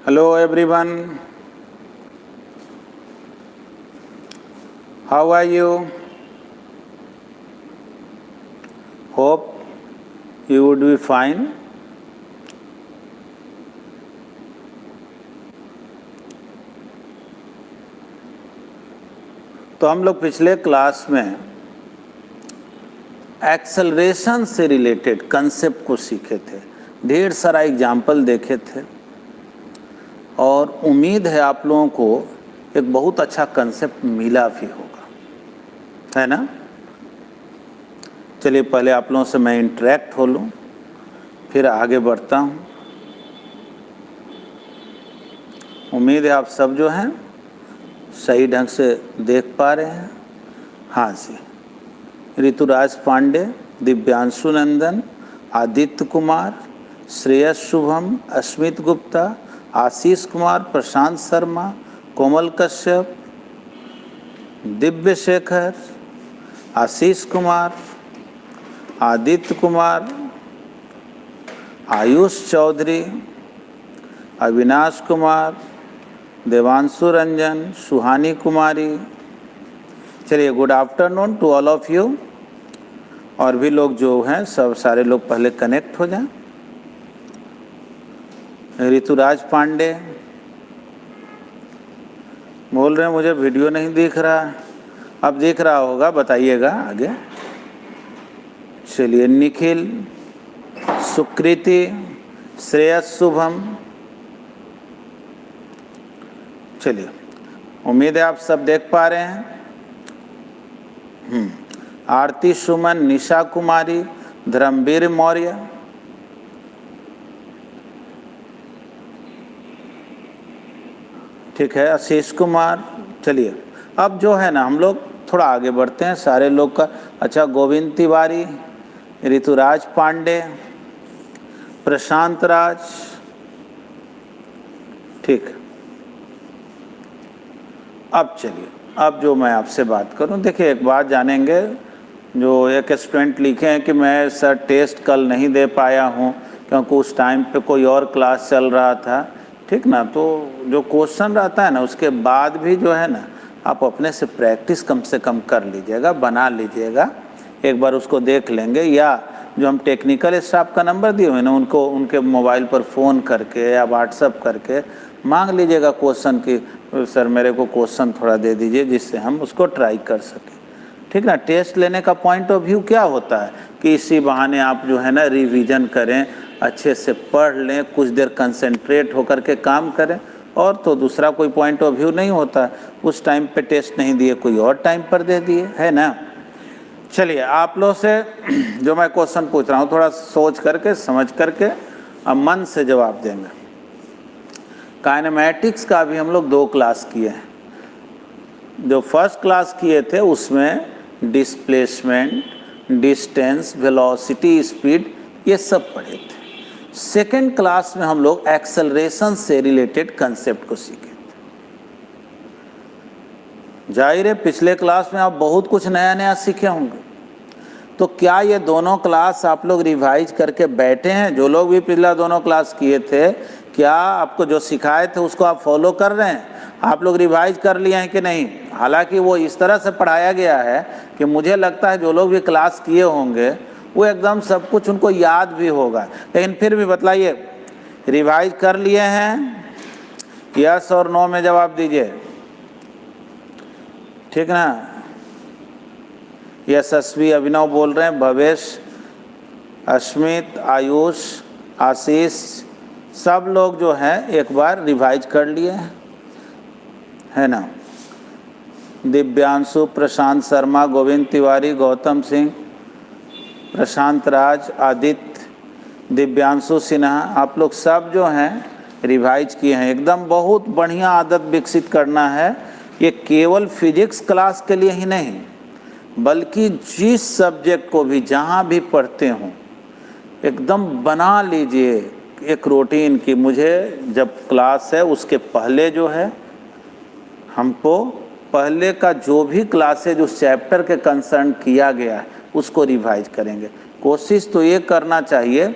Hello everyone, how are you? Hope you would be fine. तो हम लोग पिछले क्लास में एक्सेलरेशन से रिलेटेड कंसेप्ट को सीखे थे, ढेर सारा एग्जाम्पल देखे थे और उम्मीद है आप लोगों को एक बहुत अच्छा कंसेप्ट मिला भी होगा, है ना। चलिए पहले आप लोगों से मैं इंटरेक्ट हो लूँ, फिर आगे बढ़ता हूँ। उम्मीद है आप सब जो हैं सही ढंग से देख पा रहे हैं। हाँ जी, ऋतुराज पांडे, दिव्यांशु नंदन, आदित्य कुमार, श्रेयस शुभम, अस्मित गुप्ता, आशीष कुमार, प्रशांत शर्मा, कोमल कश्यप, दिव्य शेखर, आशीष कुमार, आदित्य कुमार, आयुष चौधरी, अविनाश कुमार, देवांशु रंजन, सुहानी कुमारी। चलिए, good afternoon to all of you. और भी लोग जो हैं सब सारे लोग पहले कनेक्ट हो जाएं। ऋतुराज पांडे बोल रहे हैं मुझे वीडियो नहीं दिख रहा, अब दिख रहा होगा, बताइएगा आगे। चलिए, निखिल, सुकृति, श्रेयस शुभम। चलिए, उम्मीद है आप सब देख पा रहे हैं। आरती सुमन, निशा कुमारी, धर्मवीर मौर्य, ठीक है, आशीष कुमार। चलिए, अब जो है ना हम लोग थोड़ा आगे बढ़ते हैं सारे लोग का। अच्छा, गोविंद तिवारी, ऋतुराज पांडे, प्रशांत राज, ठीक। अब चलिए, अब जो मैं आपसे बात करूं, देखिए एक बात जानेंगे। जो एक स्टूडेंट लिखे हैं कि मैं सर टेस्ट कल नहीं दे पाया हूं क्योंकि उस टाइम पे कोई और क्लास चल रहा था, ठीक ना। तो जो क्वेश्चन रहता है ना उसके बाद भी जो है ना आप अपने से प्रैक्टिस कम से कम कर लीजिएगा, बना लीजिएगा, एक बार उसको देख लेंगे। या जो हम टेक्निकल स्टाफ का नंबर दिए हुए ना उनको उनके मोबाइल पर फ़ोन करके या व्हाट्सअप करके मांग लीजिएगा क्वेश्चन की सर मेरे को क्वेश्चन थोड़ा दे दीजिए जिससे हम उसको ट्राई कर सकें, ठीक ना। टेस्ट लेने का पॉइंट ऑफ व्यू क्या होता है कि इसी बहाने आप जो है ना रिवीजन करें, अच्छे से पढ़ लें, कुछ देर कंसंट्रेट होकर के काम करें, और तो दूसरा कोई पॉइंट ऑफ व्यू नहीं होता। उस टाइम पे टेस्ट नहीं दिए, कोई और टाइम पर दे दिए, है ना। चलिए, आप लोग से जो मैं क्वेश्चन पूछ रहा हूँ थोड़ा सोच करके समझ करके अब मन से जवाब देंगे। काइनेमैटिक्स का भी हम लोग 2 क्लास किए हैं। जो फर्स्ट क्लास किए थे उसमें डिस्प्लेसमेंट, डिस्टेंस, वेलोसिटी, स्पीड, ये सब पढ़े थे। सेकेंड क्लास में हम लोग एक्सेलरेशन से रिलेटेड कंसेप्ट को सीखे थे। जाहिर है पिछले क्लास में आप बहुत कुछ नया नया सीखे होंगे, तो क्या ये दोनों क्लास आप लोग रिवाइज करके बैठे हैं? जो लोग भी पिछला दोनों क्लास किए थे, क्या आपको जो सिखाए थे उसको आप फॉलो कर रहे हैं? आप लोग रिवाइज कर लिए हैं कि नहीं? हालांकि वो इस तरह से पढ़ाया गया है कि मुझे लगता है जो लोग भी क्लास किए होंगे वो एकदम सब कुछ उनको याद भी होगा। लेकिन फिर भी बतलाइए, रिवाइज कर लिए हैं? यस और नो में जवाब दीजिए, ठीक ना। यशस्वी, अभिनव बोल रहे हैं, भवेश, अस्मित, आयुष, आशीष, सब लोग जो हैं एक बार रिवाइज कर लिए हैं, है ना। दिव्यांशु, प्रशांत शर्मा, गोविंद तिवारी, गौतम सिंह, प्रशांत राज, आदित्य, दिव्यांशु सिन्हा, आप लोग सब जो हैं रिवाइज किए हैं एकदम। बहुत बढ़िया आदत विकसित करना है। ये केवल फिजिक्स क्लास के लिए ही नहीं बल्कि जिस सब्जेक्ट को भी जहाँ भी पढ़ते हों एकदम बना लीजिए एक रूटीन की। मुझे जब क्लास है उसके पहले जो है हमको पहले का जो भी क्लासेज उस चैप्टर के कंसर्न किया गया है उसको रिवाइज करेंगे। कोशिश तो ये करना चाहिए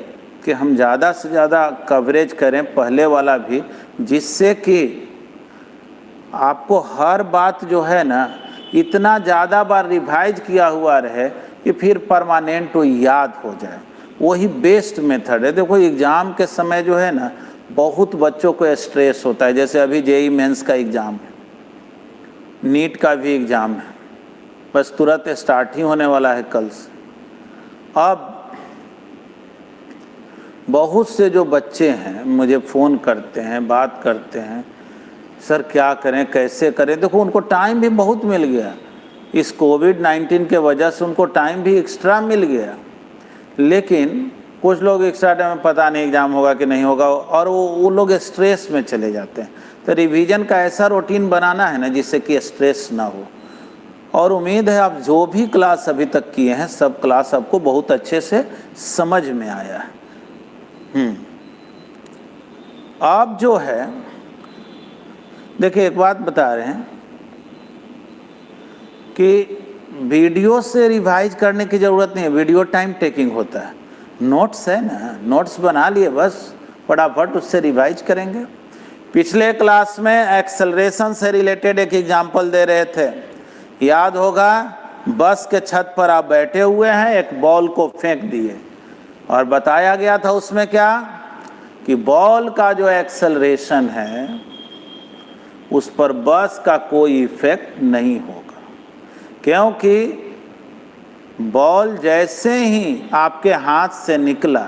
कि हम ज़्यादा से ज़्यादा कवरेज करें पहले वाला भी, जिससे कि आपको हर बात जो है ना इतना ज़्यादा बार रिवाइज किया हुआ रहे कि फिर परमानेंट वो याद हो जाए। वही बेस्ट मेथड है। देखो एग्ज़ाम के समय जो है ना बहुत बच्चों को स्ट्रेस होता है, जैसे अभी जेईई मेंस का एग्ज़ाम है, नीट का भी एग्ज़ाम है, बस तुरंत स्टार्ट ही होने वाला है कल से। अब बहुत से जो बच्चे हैं मुझे फ़ोन करते हैं, बात करते हैं, सर क्या करें कैसे करें। देखो उनको टाइम भी बहुत मिल गया, इस कोविड-19 के वजह से उनको टाइम भी एक्स्ट्रा मिल गया, लेकिन कुछ लोग एक्स्ट्रा टाइम में पता नहीं एग्ज़ाम होगा कि नहीं होगा, और वो लोग स्ट्रेस में चले जाते हैं। तो रिवीजन का ऐसा रूटीन बनाना है ना जिससे कि स्ट्रेस ना हो। और उम्मीद है आप जो भी क्लास अभी तक किए हैं सब क्लास आपको बहुत अच्छे से समझ में आया है। आप जो है देखिए एक बात बता रहे हैं कि वीडियो से रिवाइज करने की ज़रूरत नहीं है, वीडियो टाइम टेकिंग होता है। नोट्स है ना, नोट्स बना लिए बस फटाफट उससे रिवाइज करेंगे। पिछले क्लास में एक्सेलरेशन से रिलेटेड एक एग्जाम्पल दे रहे थे, याद होगा। बस के छत पर आप बैठे हुए हैं, एक बॉल को फेंक दिए और बताया गया था उसमें क्या कि बॉल का जो एक्सेलरेशन है उस पर बस का कोई इफेक्ट नहीं होगा, क्योंकि बॉल जैसे ही आपके हाथ से निकला,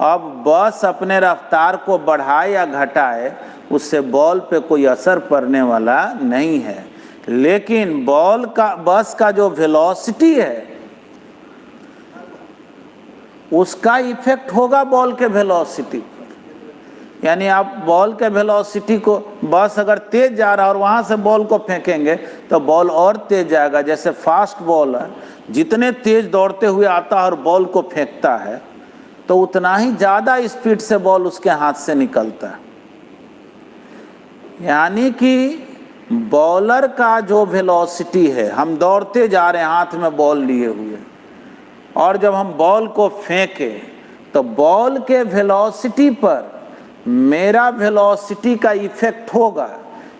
अब बस अपने रफ्तार को बढ़ाए या घटाए उससे बॉल पे कोई असर पड़ने वाला नहीं है। लेकिन बस का जो वेलोसिटी है उसका इफेक्ट होगा बॉल के वेलोसिटी पर। यानी आप बॉल के वेलोसिटी को, बस अगर तेज जा रहा है और वहाँ से बॉल को फेंकेंगे तो बॉल और तेज जाएगा। जैसे फास्ट बॉलर जितने तेज दौड़ते हुए आता है और बॉल को फेंकता है तो उतना ही ज़्यादा स्पीड से बॉल उसके हाथ से निकलता है। यानी कि बॉलर का जो वेलोसिटी है, हम दौड़ते जा रहे हैं हाथ में बॉल लिए हुए, और जब हम बॉल को फेंकें तो बॉल के वेलोसिटी पर मेरा वेलोसिटी का इफेक्ट होगा,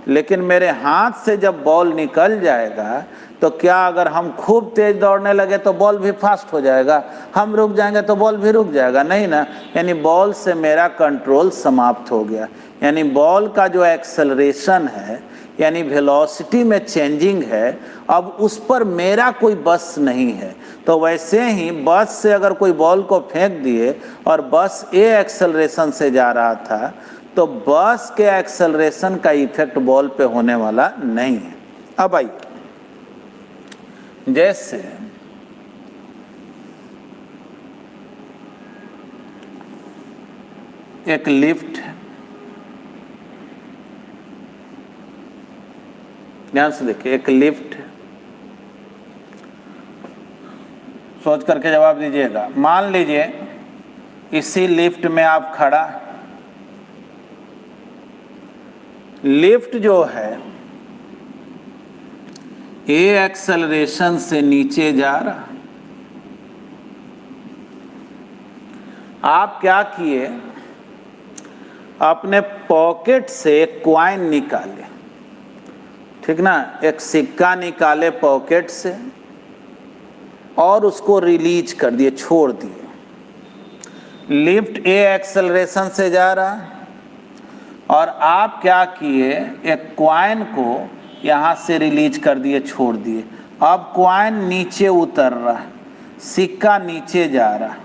लेकिन मेरे हाथ से जब बॉल निकल जाएगा तो क्या अगर हम खूब तेज दौड़ने लगे तो बॉल भी फास्ट हो जाएगा, हम रुक जाएंगे तो बॉल भी रुक जाएगा? नहीं ना। यानी बॉल से मेरा कंट्रोल समाप्त हो गया। यानी बॉल का जो एक्सेलरेशन है यानी वेलोसिटी में चेंजिंग है, अब उस पर मेरा कोई बस नहीं है। तो वैसे ही बस से अगर कोई बॉल को फेंक दिए और बस ए एक्सेलरेशन से जा रहा था तो बस के एक्सेलरेशन का इफेक्ट बॉल पे होने वाला नहीं है। अब आइए, जैसे एक लिफ्ट है, ध्यान से देखिए, एक लिफ्ट है, सोच करके जवाब दीजिएगा। मान लीजिए इसी लिफ्ट में आप खड़ा, लिफ्ट जो है ए एक्सेलरेशन से नीचे जा रहा, आप क्या किए, अपने पॉकेट से एक कॉइन निकाले, ठीक ना, एक सिक्का निकाले पॉकेट से और उसको रिलीज कर दिए, छोड़ दिए। लिफ्ट ए एक्सेलरेशन से जा रहा और आप क्या किए, एक कॉइन को यहाँ से रिलीज कर दिए, छोड़ दिए। अब कॉइन नीचे उतर रहा, सिक्का नीचे जा रहा।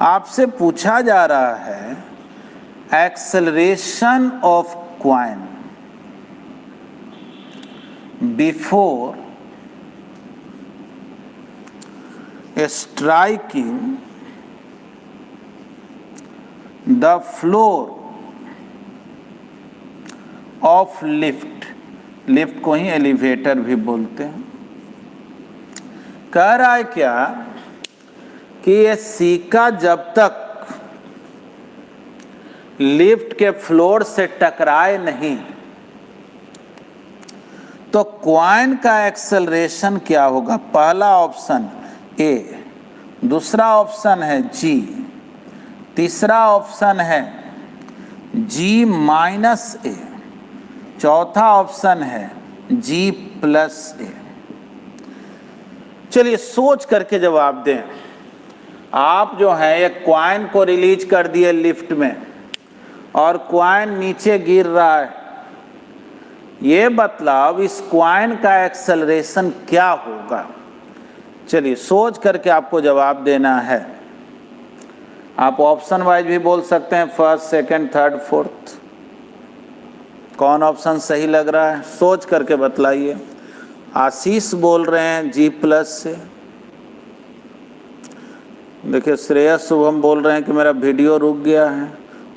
आपसे पूछा जा रहा है acceleration of coin before striking the floor of lift, lift को ही एलिवेटर भी बोलते हैं। कह रहा है क्या कि ये सिक्का जब तक लिफ्ट के फ्लोर से टकराए नहीं तो कॉइन का एक्सेलरेशन क्या होगा? पहला ऑप्शन ए, दूसरा ऑप्शन है जी, तीसरा ऑप्शन है G माइनस ए, चौथा ऑप्शन है G प्लस ए। चलिए सोच करके जवाब दें। आप जो है एक कॉइन को रिलीज कर दिए लिफ्ट में और कॉइन नीचे गिर रहा है, ये मतलब इस कॉइन का एक्सेलरेशन क्या होगा? चलिए सोच करके आपको जवाब देना है। आप ऑप्शन वाइज भी बोल सकते हैं, फर्स्ट, सेकंड, थर्ड, फोर्थ। कौन ऑप्शन सही लग रहा है सोच करके बतलाइए। आशीष बोल रहे हैं G प्लस से। देखिए श्रेयस शुभम बोल रहे हैं कि मेरा वीडियो रुक गया है,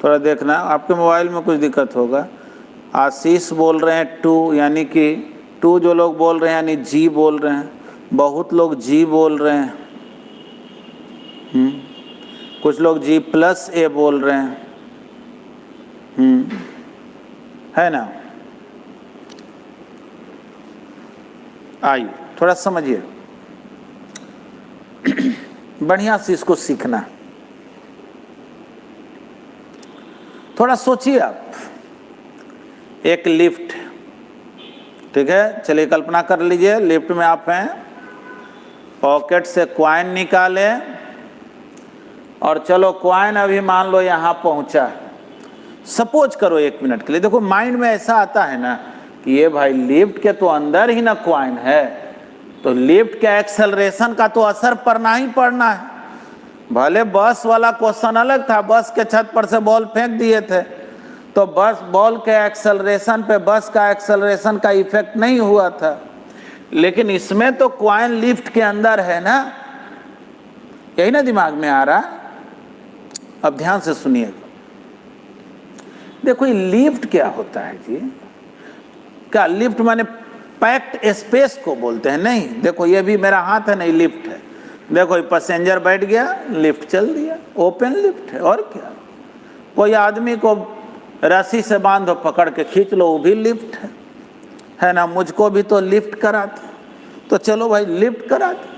थोड़ा देखना, आपके मोबाइल में कुछ दिक्कत होगा। आशीष बोल रहे हैं 2, यानी कि 2 जो लोग बोल रहे हैं यानी G बोल रहे हैं। बहुत लोग G बोल रहे हैं, कुछ लोग G प्लस ए बोल रहे हैं, है ना। आइए थोड़ा समझिए, बढ़िया से इसको सीखना। थोड़ा सोचिए आप। एक लिफ्ट, ठीक है, चलिए कल्पना कर लीजिए लिफ्ट में आप हैं, पॉकेट से कॉइन निकालें और चलो कॉइन अभी मान लो यहाँ पहुँचा। सपोज करो 1 मिनट के लिए, देखो माइंड में ऐसा आता है ना कि ये भाई लिफ्ट के तो अंदर ही ना कॉइन है, तो लिफ्ट के एक्सेलरेशन का तो असर पड़ना ही पड़ना है। भले बस वाला क्वेश्चन अलग था, बस के छत पर से बॉल फेंक दिए थे तो बस बॉल के एक्सेलरेशन पे बस का एक्सेलरेशन का इफेक्ट नहीं हुआ था, लेकिन इसमें तो कॉइन लिफ्ट के अंदर है ना, यही ना दिमाग में आ रहा। अब ध्यान से सुनिएगा। देखो ये लिफ्ट क्या होता है जी? क्या लिफ्ट माने पैक्ड स्पेस को बोलते हैं? नहीं, देखो ये भी मेरा हाथ है, नहीं लिफ्ट है। देखो ये पैसेंजर बैठ गया, लिफ्ट चल दिया, ओपन लिफ्ट है। और क्या, कोई आदमी को रस्सी से बांधो, पकड़ के खींच लो, वो भी लिफ्ट है ना। मुझको भी तो लिफ्ट कराते, तो चलो भाई लिफ्ट कराते।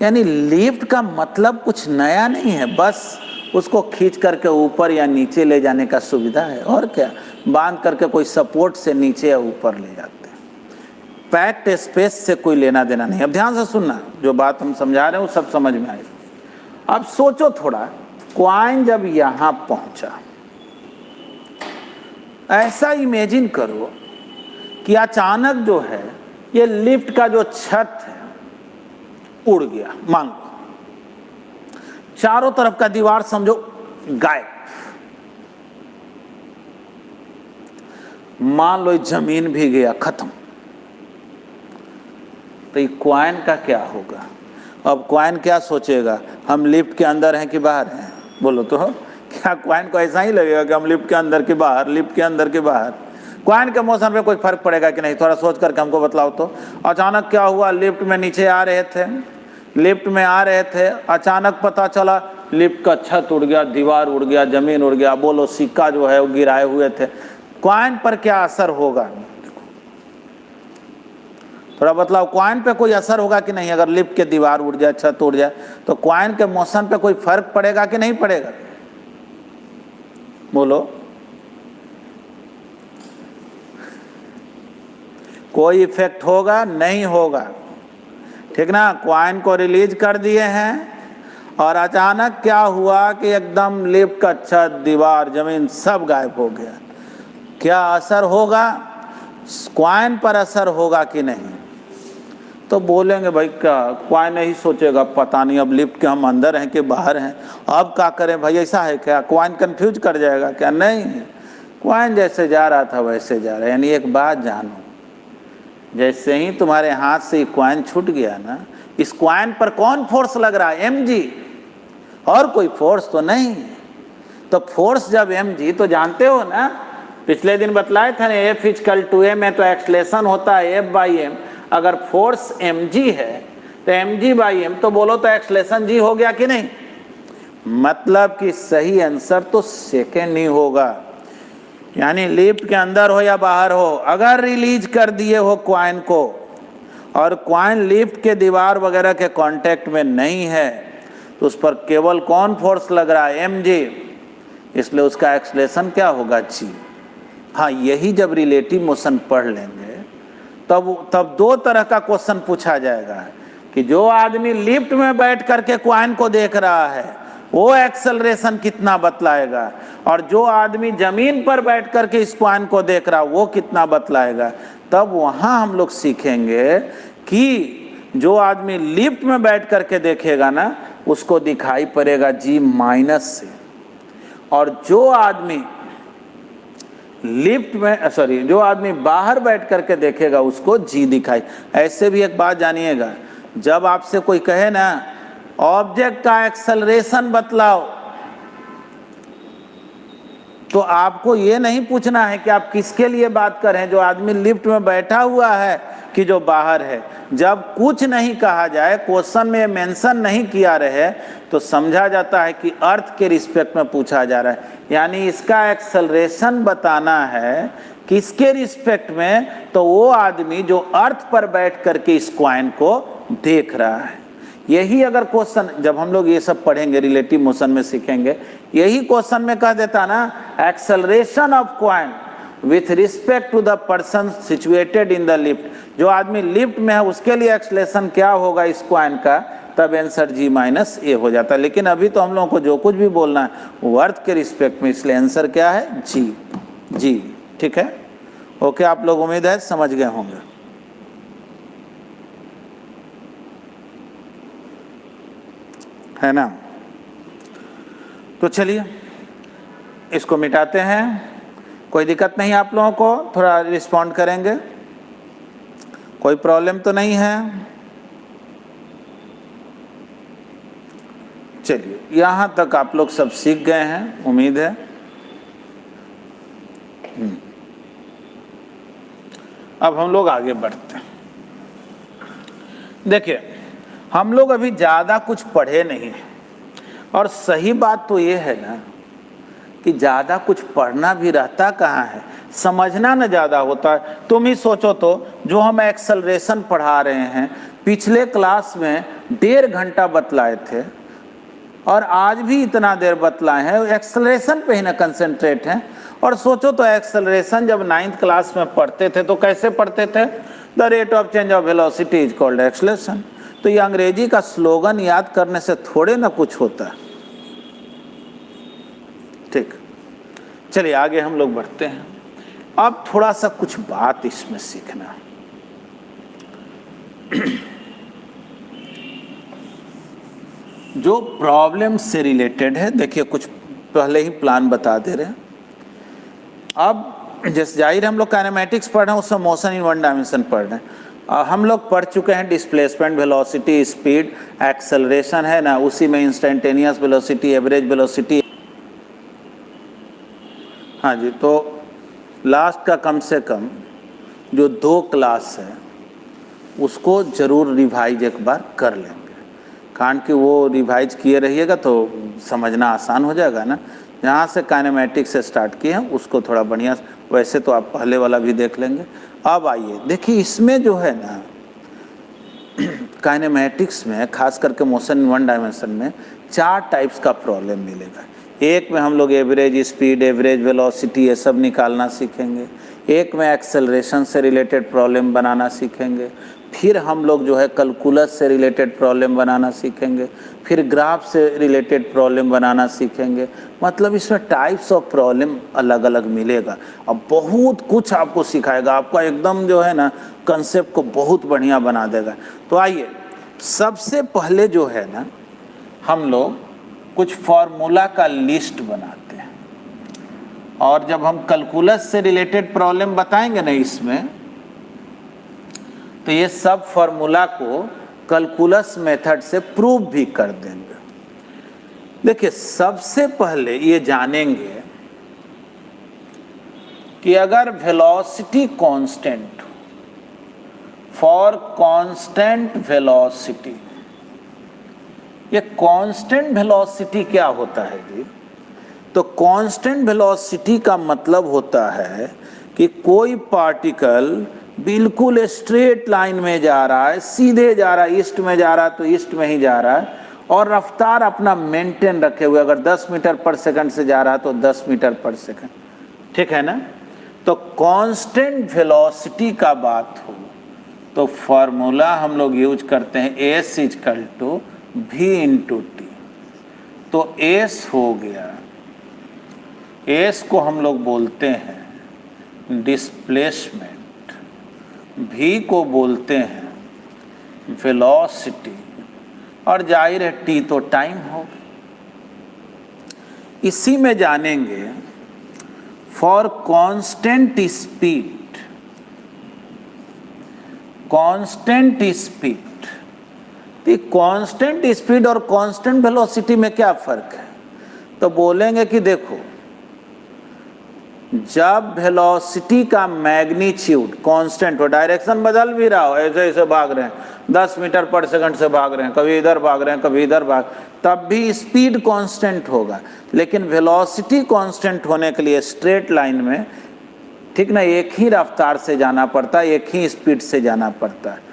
यानी लिफ्ट का मतलब कुछ नया नहीं है, बस उसको खींच करके ऊपर या नीचे ले जाने का सुविधा है। और क्या, बांध करके कोई सपोर्ट से नीचे या ऊपर ले जाते हैं। पैक्ड स्पेस से कोई लेना देना नहीं। अब ध्यान से सुनना, जो बात हम समझा रहे हैं वो सब समझ में आएगा। अब सोचो थोड़ा, कॉइन जब यहाँ पहुंचा, ऐसा इमेजिन करो कि अचानक जो है ये लिफ्ट का जो छत है उड़ गया, मान लो चारों तरफ का दीवार समझो गायब, मान लो जमीन भी गया, खत्म। तो ये कॉइन का क्या होगा? अब कॉइन क्या सोचेगा, हम लिफ्ट के अंदर हैं कि बाहर हैं? बोलो तो, क्या कॉइन को ऐसा ही लगेगा कि हम लिफ्ट के अंदर कि बाहर, लिफ्ट के अंदर कि बाहर? कॉइन के मोशन पे कोई फर्क पड़ेगा कि नहीं? थोड़ा सोच करके हमको बतलाओ तो। अचानक क्या हुआ, लिफ्ट में नीचे आ रहे थे, लिफ्ट में आ रहे थे, अचानक पता चला लिफ्ट का छत उड़ गया, दीवार उड़ गया, जमीन उड़ गया। बोलो सिक्का जो है वो गिराए हुए थे, कॉइन पर क्या असर होगा? थोड़ा बतलाओ, कॉइन पे कोई असर होगा कि नहीं? अगर लिफ्ट के दीवार उड़ जाए, छत उड़ जाए, तो कॉइन के मोशन पे कोई फर्क पड़ेगा कि नहीं पड़ेगा? बोलो, कोई इफेक्ट होगा? नहीं होगा, ठीक ना। कॉइन को रिलीज कर दिए हैं और अचानक क्या हुआ कि एकदम लिफ्ट का छत, दीवार, जमीन सब गायब हो गया। क्या असर होगा? कॉइन पर असर होगा कि नहीं? तो बोलेंगे भाई क्या, कॉइन नहीं सोचेगा, पता नहीं अब लिफ्ट के हम अंदर हैं कि बाहर हैं, अब क्या करें भाई, ऐसा है क्या? कॉइन कंफ्यूज कर जाएगा क्या? नहीं, कॉइन जैसे जा रहा था वैसे जा रहा है। यानी एक बात जानो, जैसे ही तुम्हारे हाथ से कॉइन छूट गया ना, इस कॉइन पर कौन फोर्स लग रहा है? mg, और कोई फोर्स तो नहीं। तो फोर्स जब mg, तो जानते हो ना, पिछले दिन बतलाए थे ना, F = m है तो एक्सलेशन होता है F/m। अगर फोर्स mg है तो mg/m, तो बोलो तो एक्सलेशन g हो गया कि नहीं? मतलब कि सही आंसर तो सेकेंड ही होगा। यानी लिफ्ट के अंदर हो या बाहर हो, अगर रिलीज कर दिए हो कॉइन को और कॉइन लिफ्ट के दीवार वगैरह के कांटेक्ट में नहीं है, तो उस पर केवल कौन फोर्स लग रहा है, mg, इसलिए उसका एक्सेलरेशन क्या होगा, g। हाँ, यही जब रिलेटिव मोशन पढ़ लेंगे तब दो तरह का क्वेश्चन पूछा जाएगा कि जो आदमी लिफ्ट में बैठ करके कॉइन को देख रहा है वो एक्सेलरेशन कितना बतलाएगा, और जो आदमी जमीन पर बैठ करके इस कॉइन को देख रहा है वो कितना बतलाएगा। तब वहां हम लोग सीखेंगे कि जो आदमी लिफ्ट में बैठ करके देखेगा ना उसको दिखाई पड़ेगा g माइनस से, और जो आदमी लिफ्ट में जो आदमी बाहर बैठ करके देखेगा उसको g दिखाई। ऐसे भी एक बात जानिएगा, जब आपसे कोई कहे ना ऑब्जेक्ट का एक्सेलरेशन बतलाओ, तो आपको ये नहीं पूछना है कि आप किसके लिए बात कर रहे हैं, जो आदमी लिफ्ट में बैठा हुआ है कि जो बाहर है। जब कुछ नहीं कहा जाए, क्वेश्चन में मेंशन नहीं किया रहे, तो समझा जाता है कि अर्थ के रिस्पेक्ट में पूछा जा रहा है, यानी इसका एक्सेलरेशन बताना है किसके रिस्पेक्ट में, तो वो आदमी जो अर्थ पर बैठ करके इस कॉइन को देख रहा है। यही अगर क्वेश्चन जब हम लोग ये सब पढ़ेंगे रिलेटिव मोशन में सीखेंगे, यही क्वेश्चन में कह देता ना acceleration of coin with respect to the person situated in the lift, जो आदमी लिफ्ट में है उसके लिए एक्सेलरेशन क्या होगा इस कॉइन का, तब आंसर g माइनस ए हो जाता है। लेकिन अभी तो हम लोगों को जो कुछ भी बोलना है वो अर्थ के रिस्पेक्ट में, इसलिए आंसर क्या है, g। ठीक है, ओके, आप लोग उम्मीद है समझ गए होंगे। है ना, तो चलिए इसको मिटाते हैं, कोई दिक्कत नहीं आप लोगों को, थोड़ा रिस्पॉन्ड करेंगे, कोई प्रॉब्लम तो नहीं है। चलिए यहाँ तक आप लोग सब सीख गए हैं, उम्मीद है। अब हम लोग आगे बढ़ते हैं। देखिए, हम लोग अभी ज़्यादा कुछ पढ़े नहीं हैं, और सही बात तो ये है ना कि ज़्यादा कुछ पढ़ना भी रहता कहाँ है, समझना ना ज़्यादा होता है। तुम ही सोचो तो, जो हम एक्सेलरेशन पढ़ा रहे हैं पिछले क्लास में 1.5 घंटा बतलाए थे, और आज भी इतना देर बतलाए हैं, एक्सेलरेशन पे ही ना कंसंट्रेट हैं। और सोचो तो एक्सेलरेशन जब 9th क्लास में पढ़ते थे तो कैसे पढ़ते थे, the rate of change of velocity is called acceleration. तो ये अंग्रेजी का स्लोगन याद करने से थोड़े ना कुछ होता है। ठीक, चलिए आगे हम लोग बढ़ते हैं। अब थोड़ा सा कुछ बात इसमें सीखना, जो प्रॉब्लम से रिलेटेड है। देखिए, कुछ पहले ही प्लान बता दे रहे हैं। अब जैसे जाहिर हम लोग काइनेमैटिक्स पढ़ रहे हैं, उसमें मोशन इन वन डायमेंशन पढ़ रहे हैं। हम लोग पढ़ चुके हैं डिस्प्लेसमेंट, वेलोसिटी, स्पीड, एक्सेलरेशन, है ना, उसी में इंस्टेंटेनियस वेलोसिटी, एवरेज वेलोसिटी। हाँ जी, तो लास्ट का कम से कम जो 2 क्लास है उसको ज़रूर रिवाइज एक बार कर लेंगे, कारण कि वो रिवाइज किए रहिएगा तो समझना आसान हो जाएगा ना। जहाँ से काइनेमैटिक्स से स्टार्ट किए हैं उसको थोड़ा बढ़िया, वैसे तो आप पहले वाला भी देख लेंगे। अब आइए देखिए, इसमें जो है ना काइनेमैटिक्स में खास करके मोशन इन वन डायमेंशन में 4 टाइप्स का प्रॉब्लम मिलेगा। एक में हम लोग एवरेज स्पीड, एवरेज वेलोसिटी, ये सब निकालना सीखेंगे। एक में एक्सेलरेशन से रिलेटेड प्रॉब्लम बनाना सीखेंगे। फिर हम लोग जो है कैलकुलस से रिलेटेड प्रॉब्लम बनाना सीखेंगे। फिर ग्राफ से रिलेटेड प्रॉब्लम बनाना सीखेंगे। मतलब इसमें टाइप्स ऑफ प्रॉब्लम अलग अलग मिलेगा। अब बहुत कुछ आपको सिखाएगा, आपका एकदम जो है ना कंसेप्ट को बहुत बढ़िया बना देगा। तो आइए, सबसे पहले जो है ना हम लोग कुछ फार्मूला का लिस्ट बनाते हैं, और जब हम कैलकुलस से रिलेटेड प्रॉब्लम बताएंगे ना इसमें, तो ये सब फार्मूला को कैलकुलस मेथड से प्रूव भी कर देंगे। देखिए, सबसे पहले ये जानेंगे कि अगर velocity constant, for constant velocity, ये कांस्टेंट वेलोसिटी क्या होता है जी? तो कांस्टेंट वेलोसिटी का मतलब होता है कि कोई पार्टिकल बिल्कुल स्ट्रेट लाइन में जा रहा है, सीधे जा रहा है, ईस्ट में जा रहा है तो ईस्ट में ही जा रहा है, और रफ्तार अपना मेंटेन रखे हुए, अगर 10 मीटर पर सेकंड से जा रहा है तो 10 मीटर पर सेकंड, ठीक है ना। तो कांस्टेंट वेलोसिटी का बात हो तो फॉर्मूला हम लोग यूज करते हैं S equal to V into T. तो एस हो गया, एस को हम लोग बोलते हैं डिस्प्लेसमेंट, वी को बोलते हैं वेलोसिटी, और जाहिर है टी तो टाइम होगा। इसी में जानेंगे for constant speed, constant speed, तो कांस्टेंट स्पीड और कांस्टेंट वेलोसिटी में क्या फर्क है? तो बोलेंगे कि देखो, जब वेलोसिटी का मैग्नीट्यूड कांस्टेंट हो, डायरेक्शन बदल भी रहा हो, ऐसे ऐसे भाग रहे हैं, 10 मीटर पर सेकंड से भाग रहे हैं, कभी इधर भाग रहे हैं कभी इधर भाग, तब भी स्पीड कांस्टेंट होगा। लेकिन वेलोसिटी कांस्टेंट होने के लिए स्ट्रेट लाइन में, ठीक ना, एक ही रफ्तार से जाना पड़ता है, एक ही स्पीड से जाना पड़ता है।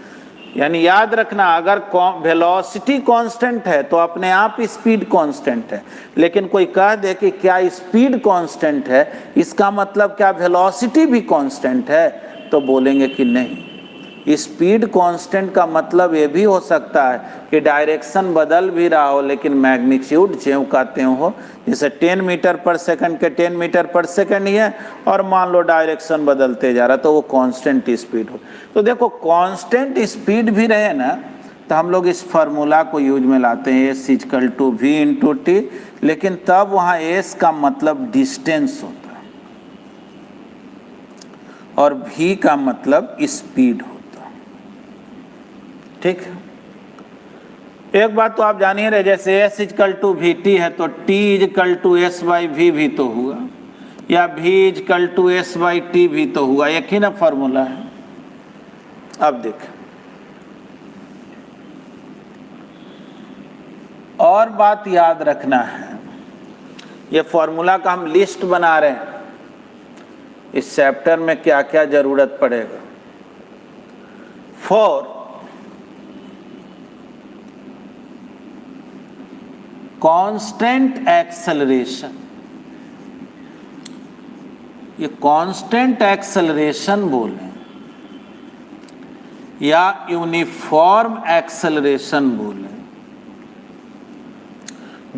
यानी याद रखना, अगर वेलोसिटी कांस्टेंट है तो अपने आप स्पीड कांस्टेंट है। लेकिन कोई कह दे कि क्या स्पीड कांस्टेंट है, इसका मतलब क्या वेलोसिटी भी कांस्टेंट है, तो बोलेंगे कि नहीं। स्पीड कांस्टेंट का मतलब ये भी हो सकता है कि डायरेक्शन बदल भी रहा हो लेकिन मैग्नीट्यूड ज्यों का त्यों हो। जैसे 10 मीटर पर सेकंड के 10 मीटर पर सेकंड ही है, और मान लो डायरेक्शन बदलते जा रहा तो वो कांस्टेंट स्पीड हो। तो देखो, कांस्टेंट स्पीड भी रहे ना, तो हम लोग इस फार्मूला को यूज में लाते हैं S equal to V into T, लेकिन तब वहाँ एस का मतलब डिस्टेंस होता है और वी का मतलब स्पीड होता है, ठीक है। एक बात तो आप जानिए रहे, जैसे S equal to V T है तो T equal to S by V भी तो हुआ, या V equal to S by T भी तो हुआ, एक ही ना फार्मूला है। अब देखें, और बात याद रखना है, ये फॉर्मूला का हम लिस्ट बना रहे हैं, इस चैप्टर में क्या क्या जरूरत पड़ेगा। फॉर कांस्टेंट एक्सेलरेशन, ये कांस्टेंट एक्सेलरेशन बोलें या यूनिफॉर्म एक्सेलरेशन बोलें,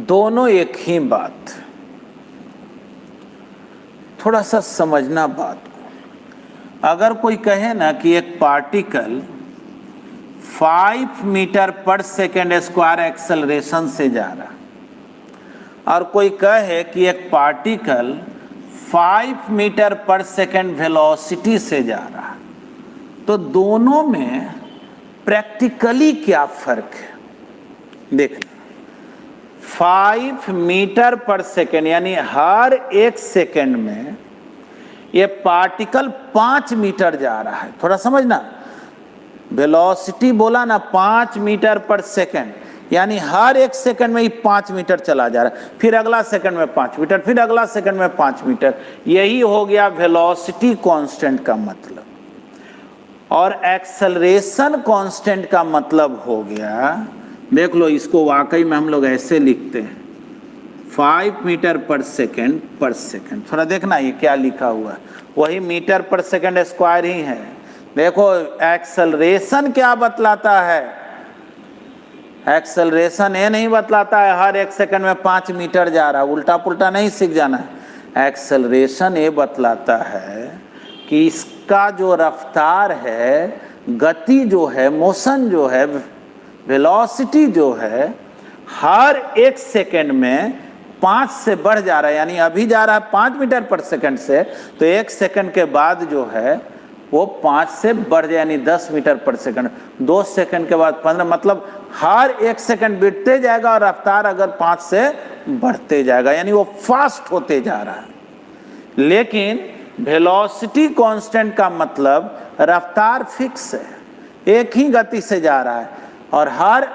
दोनों एक ही बात। थोड़ा सा समझना बात को। अगर कोई कहे ना कि एक particle 5 metre per second square acceleration से जा रहा, और कोई कहे कि एक particle 5 metre per second velocity से जा रहा, तो दोनों में प्रैक्टिकली क्या फर्क है देखना। 5 मीटर पर सेकेंड यानी हर एक सेकेंड में ये पार्टिकल 5 मीटर जा रहा है। थोड़ा समझना, वेलोसिटी बोला ना 5 मीटर पर सेकेंड, यानी हर एक सेकंड में ही 5 मीटर चला जा रहा है, फिर अगला सेकंड में 5 मीटर, फिर अगला सेकंड में 5 मीटर। यही हो गया वेलोसिटी कांस्टेंट का मतलब। और एक्सेलरेशन कांस्टेंट का मतलब हो गया, देख लो, इसको वाकई में हम लोग ऐसे लिखते हैं 5 मीटर पर सेकंड पर सेकंड। थोड़ा देखना ये क्या लिखा हुआ है, वही मीटर पर सेकंड स्क्वायर ही है। देखो एक्सेलरेशन क्या बतलाता है, एक्सेलरेशन ये नहीं बतलाता है हर एक सेकंड में 5 मीटर जा रहा, उल्टा पुल्टा नहीं सीख जाना है। एक्सेलरेशन ये बतलाता है कि इसका जो रफ्तार है, गति जो है, मोशन जो है, वेलोसिटी जो है, हर एक सेकंड में 5 से बढ़ जा रहा है। यानी अभी जा रहा है 5 मीटर पर सेकंड से, तो एक सेकंड के बाद जो है वो 5 से बढ़ जाए, यानी 10 मीटर पर सेकंड। 2 सेकंड के बाद 15, मतलब हर एक सेकंड बढ़ते जाएगा और रफ्तार अगर 5 से बढ़ते जाएगा, यानी वो फास्ट होते जा रहा है। लेकिन वेलोसिटी कांस्टेंट का मतलब रफ्तार फिक्स है, एक ही गति से जा रहा है और हर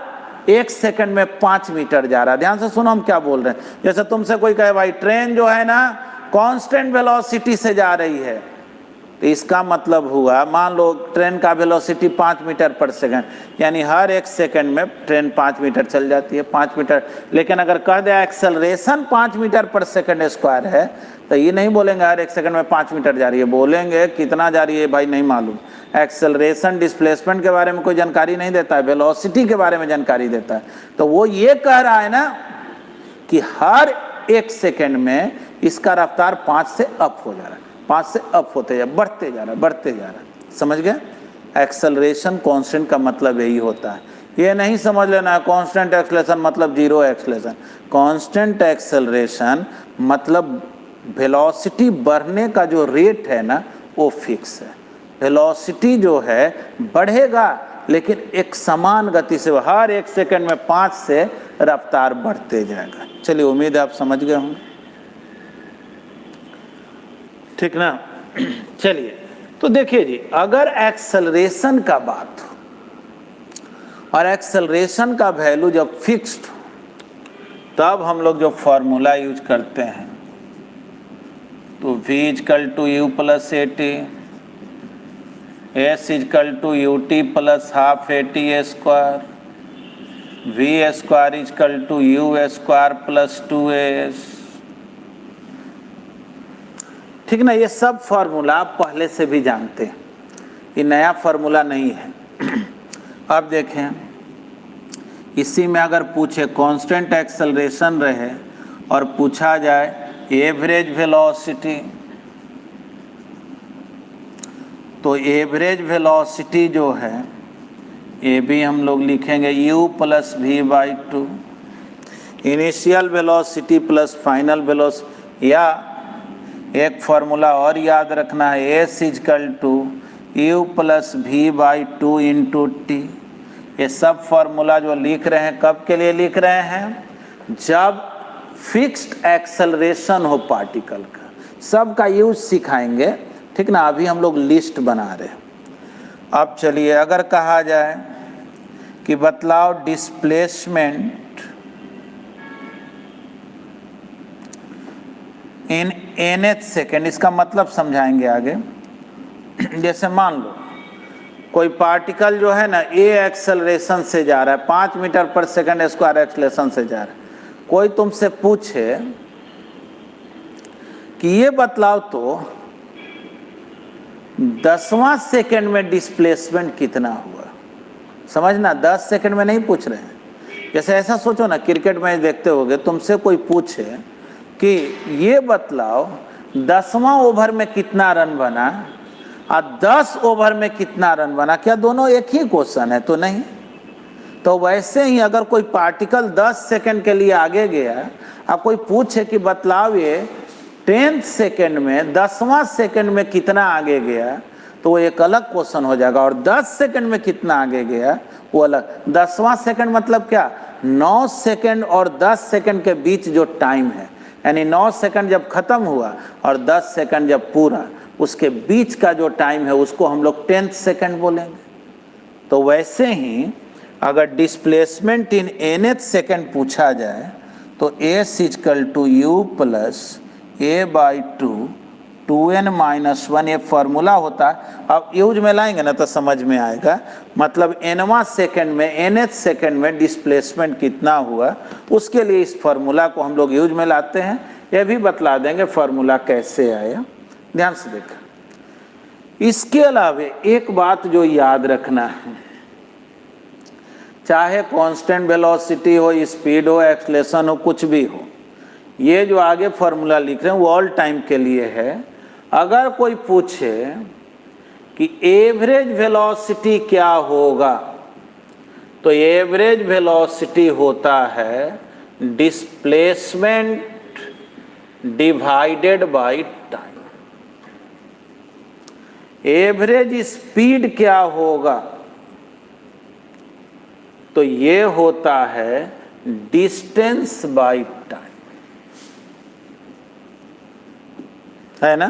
एक सेकंड में 5 मीटर जा रहा है। ध्यान से सुनो हम क्या बोल रहे हैं। जैसे तुमसे कोई कहे भाई ट्रेन जो है ना कांस्टेंट वेलोसिटी से जा रही है, तो इसका मतलब हुआ, मान लो ट्रेन का वेलोसिटी 5 मीटर पर सेकंड, यानी हर 1 सेकंड में ट्रेन 5 मीटर चल जाती है, 5 मीटर। लेकिन अगर कह दिया एक्सेलरेशन 5 मीटर पर सेकंड स्क्वायर है, तो ये नहीं बोलेंगे हर 1 सेकंड में 5 मीटर जा रही है, बोलेंगे कितना जा रही है भाई नहीं मालूम। एक्सेलरेशन डिस्प्लेसमेंट के बारे में कोई जानकारी नहीं देता है, वेलोसिटी के बारे में जानकारी देता है। तो वो ये कह रहा है ना कि हर 1 सेकंड में इसका रफ्तार 5 से अप हो जा रहा है, 5 से अप होते जा, बढ़ते जा रहा है, बढ़ते जा रहा है। समझ गए? एक्सेलरेशन कांस्टेंट का मतलब यही होता है। ये नहीं समझ लेना कांस्टेंट एक्सेलरेशन मतलब जीरो एक्सेलरेशन। कांस्टेंट एक्सेलरेशन मतलब वेलोसिटी बढ़ने का जो रेट है ना वो फिक्स है। वेलोसिटी जो है बढ़ेगा लेकिन एक समान गति से, हर 1 सेकंड में 5 से रफ्तार बढ़ते जाएगा। चलिए, उम्मीद है आप समझ गए होंगे, ठीक ना? चलिए, तो देखिए जी, अगर एक्सेलरेशन का बात हो और एक्सेलरेशन का वैल्यू जब फिक्स्ड हो, तब हम लोग जो फॉर्मूला यूज करते हैं तो v equal to U plus A T, S equal to U T plus half A T square, V square equal to U square plus 2as। ठीक ना? ये सब फार्मूला आप पहले से भी जानते हैं, ये नया फार्मूला नहीं है। अब देखें, इसी में अगर पूछे कांस्टेंट एक्सेलरेशन रहे और पूछा जाए एवरेज वेलोसिटी, तो एवरेज वेलोसिटी जो है ये भी हम लोग लिखेंगे u plus V by two, initial velocity plus final velocity, या एक फार्मूला और याद रखना है, S equal to U plus V by two into T. ये सब फार्मूला जो लिख रहे हैं कब के लिए लिख रहे हैं? जब फिक्स्ड एक्सेलरेशन हो पार्टिकल का। सब का यूज सिखाएंगे, ठीक ना? अभी हम लोग लिस्ट बना रहे हैं। अब चलिए, अगर कहा जाए कि बतलाओ डिस्प्लेसमेंट इन nth सेकेंड, इसका मतलब समझाएंगे आगे। जैसे मान लो कोई पार्टिकल जो है ना ए एक्सेलरेशन से जा रहा है, 5 मीटर पर सेकंड स्क्वायर एक्सेलरेशन से जा रहा है। कोई तुमसे पूछे कि ये बतलाओ तो 10वां सेकंड में डिस्प्लेसमेंट कितना हुआ। समझना, 10 सेकंड में नहीं पूछ रहे हैं। जैसे ऐसा सोचो ना, क्रिकेट मैच देखते होगे, तुमसे कोई पूछे कि ये बतलाओ 10वां ओवर में कितना रन बना और 10 ओवर में कितना रन बना, क्या दोनों एक ही क्वेश्चन है? तो नहीं। तो वैसे ही अगर कोई पार्टिकल 10 सेकंड के लिए आगे गया, अब कोई पूछे कि बतलाओ ये 10th सेकंड में 10वां सेकंड में कितना आगे गया, तो वो एक अलग क्वेश्चन हो जाएगा। और 10 सेकंड में कितना आगे गया वो अलग। 10वां सेकंड मतलब क्या? 9 सेकंड और 10 सेकंड के बीच जो टाइम है, यानी 9 सेकंड जब खत्म हुआ और 10 सेकंड जब पूरा, उसके बीच का जो टाइम है उसको हम लोग 10th सेकंड बोलेंगे। तो वैसे ही अगर डिस्प्लेसमेंट इन nth सेकंड पूछा जाए तो s equal to U plus A by two 2n-1, ये फार्मूला होता है। अब यूज में लाएंगे ना तो समझ में आएगा। मतलब nवां सेकंड में, nth सेकंड में डिस्प्लेसमेंट कितना हुआ, उसके लिए इस फार्मूला को हम लोग यूज में लाते हैं। ये भी बतला देंगे फार्मूला कैसे आया, ध्यान से देखा। इसके अलावा एक बात जो याद रखना है, चाहे कांस्टेंट वेलोसिटी हो, स्पीड हो, एक्सेलरेशन हो, कुछ भी हो, ये जो आगे फार्मूला लिख रहे हैं वो ऑल टाइम के लिए है। अगर कोई पूछे कि एवरेज वेलोसिटी क्या होगा, तो एवरेज वेलोसिटी होता है displacement divided by time. Average speed क्या होगा, तो ये होता है डिस्टेंस बाय टाइम, है ना?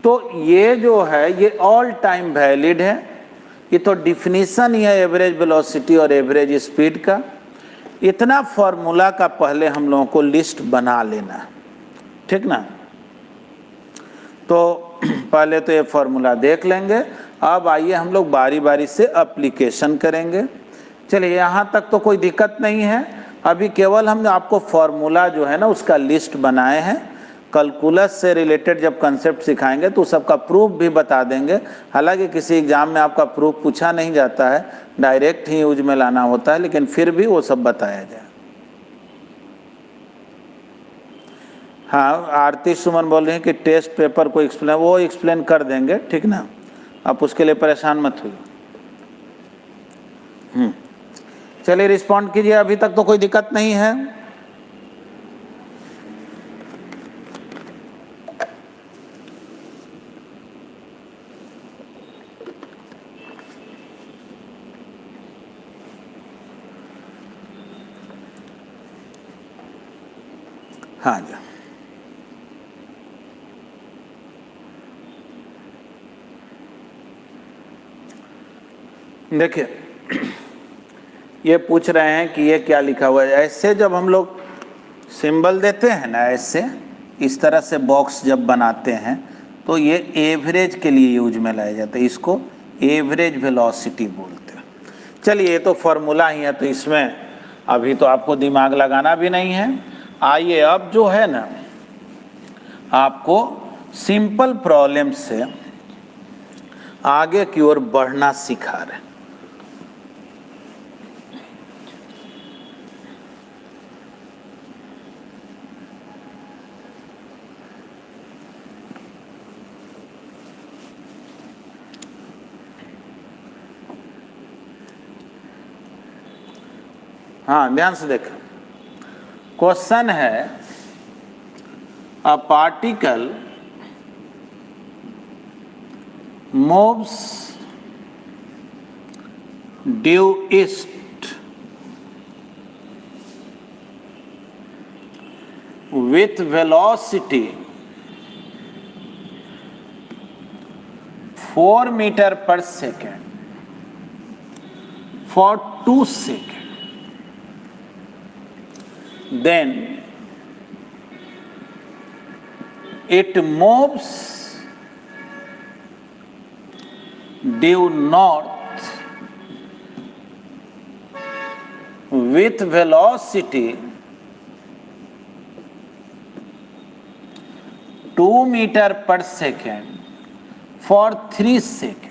तो ये जो है ये ऑल टाइम वैलिड है। ये तो डिफिनीशन ही है एवरेज वेलोसिटी और एवरेज स्पीड का। इतना फॉर्मूला का पहले हम लोगों को लिस्ट बना लेना, ठीक ना? तो पहले तो ये फॉर्मूला देख लेंगे। अब आइए हम लोग बारी बारी से एप्लीकेशन करेंगे। चलिए यहाँ तक तो कोई दिक्कत नहीं है। अभी केवल हम आपको फॉर्मूला जो है ना उसका लिस्ट बनाए हैं। कैलकुलस से रिलेटेड जब कंसेप्ट सिखाएंगे तो सबका प्रूफ भी बता देंगे। हालांकि किसी एग्जाम में आपका प्रूफ पूछा नहीं जाता है, डायरेक्ट ही यूज में लाना होता है, लेकिन फिर भी वो सब बताया जाए। हाँ, आरती सुमन बोल रहे हैं कि टेस्ट पेपर को एक्सप्लेन कर देंगे, ठीक ना, आप उसके लिए परेशान मत होइए। चलिए रिस्पॉन्ड कीजिए। अभी तक तो कोई दिक्कत नहीं है। हाँ जी, देखिए ये पूछ रहे हैं कि ये क्या लिखा हुआ है। ऐसे जब हम लोग सिंबल देते हैं ना, ऐसे इस तरह से बॉक्स जब बनाते हैं तो ये एवरेज के लिए यूज में लाया जाता है। इसको एवरेज वेलोसिटी बोलते हैं। चलिए ये तो फॉर्मूला ही है, तो इसमें अभी तो आपको दिमाग लगाना भी नहीं है। आइए अब जो है ना, आपको सिंपल प्रॉब्लम से आगे की ओर बढ़ना सिखा रहे हैं। हाँ, ध्यान से देखें। क्वेश्चन है, a particle moves due east with velocity 4 meter per second for 2 seconds. Then it moves due north with velocity 2 meter per second for 3 seconds.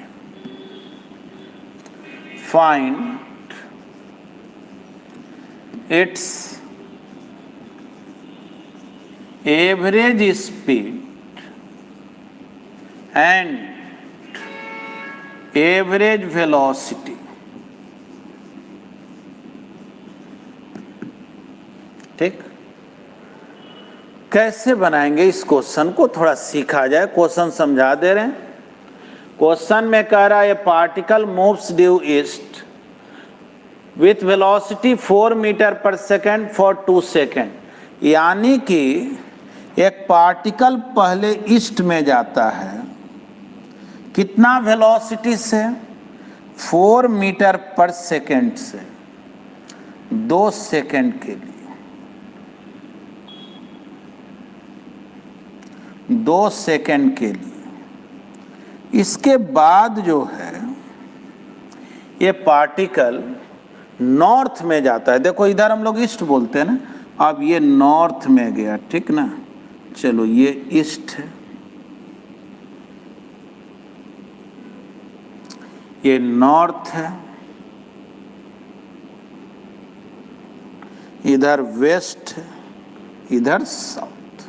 Find its average speed and average velocity. ठीक, कैसे बनाएंगे इस question को, थोड़ा सीखा जाए। Question समझा दे रहे हैं। क्वेश्चन में कह रहा है particle moves due east with velocity 4 metre per second for 2 second. यानी कि एक पार्टिकल पहले ईस्ट में जाता है, कितना वेलोसिटी से, 4 मीटर पर सेकेंड से, 2 सेकेंड के लिए, 2 सेकेंड के लिए। इसके बाद जो है ये पार्टिकल नॉर्थ में जाता है। देखो इधर हम लोग ईस्ट बोलते हैं ना, अब ये नॉर्थ में गया, ठीक ना। चलो ये ईस्ट है, ये नॉर्थ है, इधर वेस्ट है, इधर साउथ।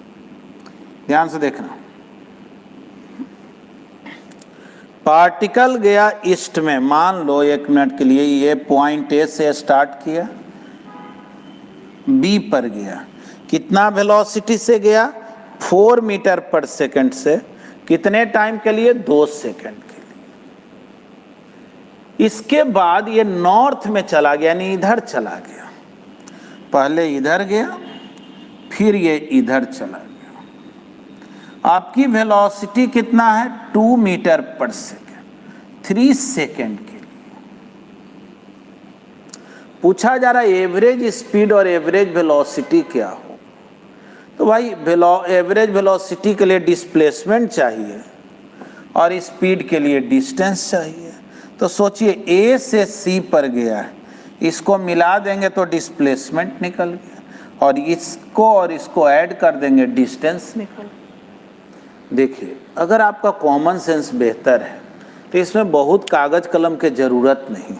ध्यान से देखना, पार्टिकल गया ईस्ट में। मान लो 1 मिनट के लिए ये पॉइंट ए से स्टार्ट किया, बी पर गया, कितना वेलोसिटी से गया, 4 मीटर पर सेकंड से, कितने टाइम के लिए, 2 सेकंड के लिए। इसके बाद ये नॉर्थ में चला गया, यानी इधर चला गया। पहले इधर गया, फिर ये इधर चला गया। आपकी वेलोसिटी कितना है, 2 मीटर पर सेकंड, 3 सेकंड के लिए। पूछा जा रहा है एवरेज स्पीड और एवरेज वेलोसिटी क्या हो। तो भाई एवरेज वेलोसिटी के लिए डिस्प्लेसमेंट चाहिए और स्पीड के लिए डिस्टेंस चाहिए। तो सोचिए ए से सी पर गया है, इसको मिला देंगे तो डिस्प्लेसमेंट निकल गया और इसको ऐड कर देंगे डिस्टेंस निकल। देखिए अगर आपका कॉमन सेंस बेहतर है तो इसमें बहुत कागज कलम की ज़रूरत नहीं।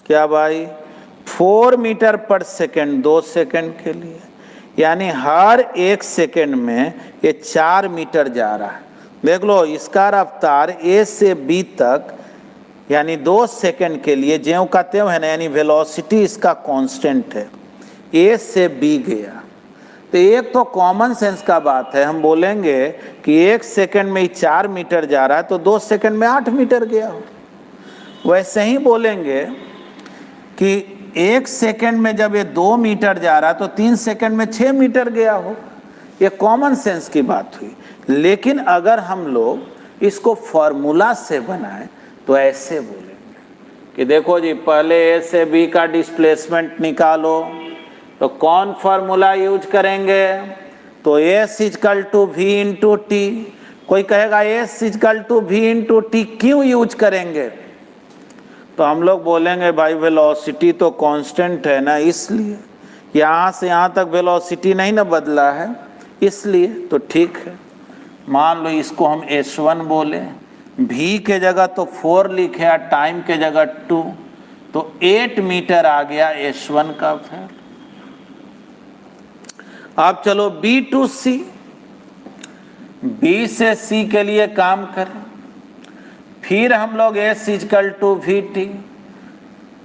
क्या भाई 4 मीटर पर सेकेंड 2 सेकेंड के लिए, यानी हर 1 सेकेंड में ये 4 मीटर जा रहा है। देख लो इसका रफ्तार ए से बी तक यानी 2 सेकेंड के लिए ज्यों का त्यों है ना, यानी वेलोसिटी इसका कांस्टेंट है। ए से बी गया तो एक तो कॉमन सेंस का बात है, हम बोलेंगे कि 1 सेकेंड में ही 4 मीटर जा रहा है तो 2 सेकेंड में 8 मीटर गया हो। वैसे ही बोलेंगे कि 1 सेकेंड में जब ये 2 मीटर जा रहा है तो 3 सेकेंड में 6 मीटर गया हो। ये कॉमन सेंस की बात हुई। लेकिन अगर हम लोग इसको फॉर्मूला से बनाएं तो ऐसे बोलेंगे कि देखो जी पहले ए से बी का डिस्प्लेसमेंट निकालो, तो कौन फार्मूला यूज करेंगे? तो S equal to V into T. कोई कहेगा S equal to V into T क्यों यूज करेंगे? तो हम लोग बोलेंगे भाई वेलोसिटी तो कांस्टेंट है ना, इसलिए यहाँ से यहाँ तक वेलोसिटी नहीं ना बदला है, इसलिए। तो ठीक है, मान लो इसको हम S1 बोले, v के जगह तो 4 लिखे और टाइम के जगह 2, तो 8 मीटर आ गया S1 का वैल्यू। अब चलो B to C, B से C के लिए काम करें। फिर हम लोग S equal to V T,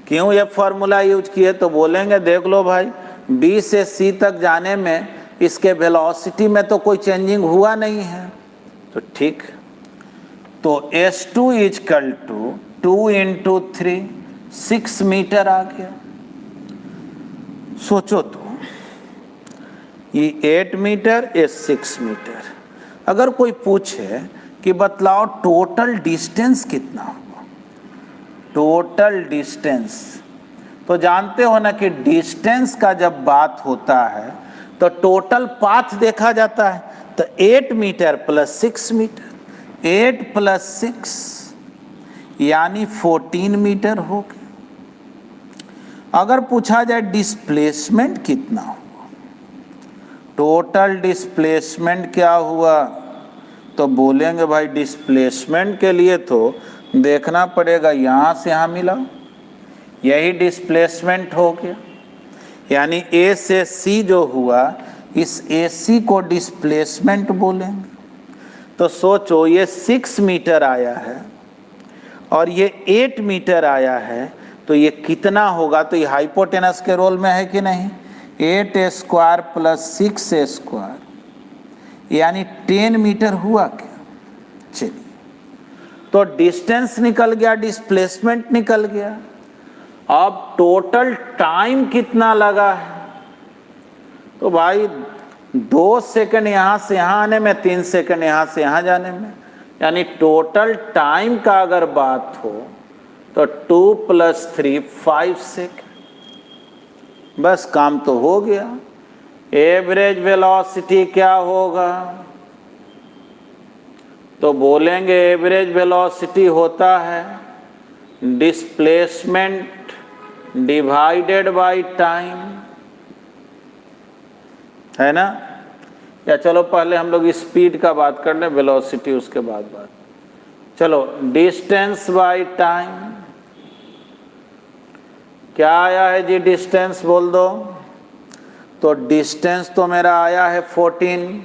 क्यों ये फॉर्मूला यूज किए? तो बोलेंगे देख लो भाई B से C तक जाने में इसके वेलोसिटी में तो कोई चेंजिंग हुआ नहीं है, तो ठीक। तो S2 equal to 2 into 3 6 metre आ गया। सोचो तो ये 8 मीटर ये 6 मीटर। अगर कोई पूछे कि बतलाओ टोटल डिस्टेंस कितना होगा, टोटल डिस्टेंस, तो जानते हो ना कि डिस्टेंस का जब बात होता है तो टोटल पाथ देखा जाता है। तो 8 मीटर प्लस 6 मीटर, 8 प्लस 6 यानी 14 मीटर हो गया। अगर पूछा जाए डिस्प्लेसमेंट कितना हुआ, टोटल डिस्प्लेसमेंट क्या हुआ, तो बोलेंगे भाई डिस्प्लेसमेंट के लिए तो देखना पड़ेगा यहाँ से यहाँ मिला, यही डिस्प्लेसमेंट हो गया। यानी ए से सी जो हुआ, इस ए सी को डिस्प्लेसमेंट बोलेंगे। तो सोचो ये 6 मीटर आया है और ये 8 मीटर आया है, तो ये कितना होगा? तो ये हाइपोटेनस के रोल में है कि नहीं? 8 स्क्वायर प्लस 6 स्क्वायर यानी 10 मीटर हुआ क्या? चलिए, तो डिस्टेंस निकल गया, डिस्प्लेसमेंट निकल गया। अब टोटल टाइम कितना लगा है? तो भाई 2 सेकंड यहाँ से यहाँ आने में, 3 सेकंड यहाँ से यहाँ जाने में, यानी टोटल टाइम का अगर बात हो तो 2 + 3 5 सेकंड। बस काम तो हो गया। एवरेज वेलोसिटी क्या होगा? तो बोलेंगे एवरेज वेलोसिटी होता है डिस्प्लेसमेंट डिवाइडेड बाय टाइम, है ना? या चलो पहले हम लोग स्पीड का बात कर लें, वेलोसिटी उसके बाद बात। चलो डिस्टेंस बाय टाइम क्या आया है जी? डिस्टेंस बोल दो। तो डिस्टेंस तो मेरा आया है 14,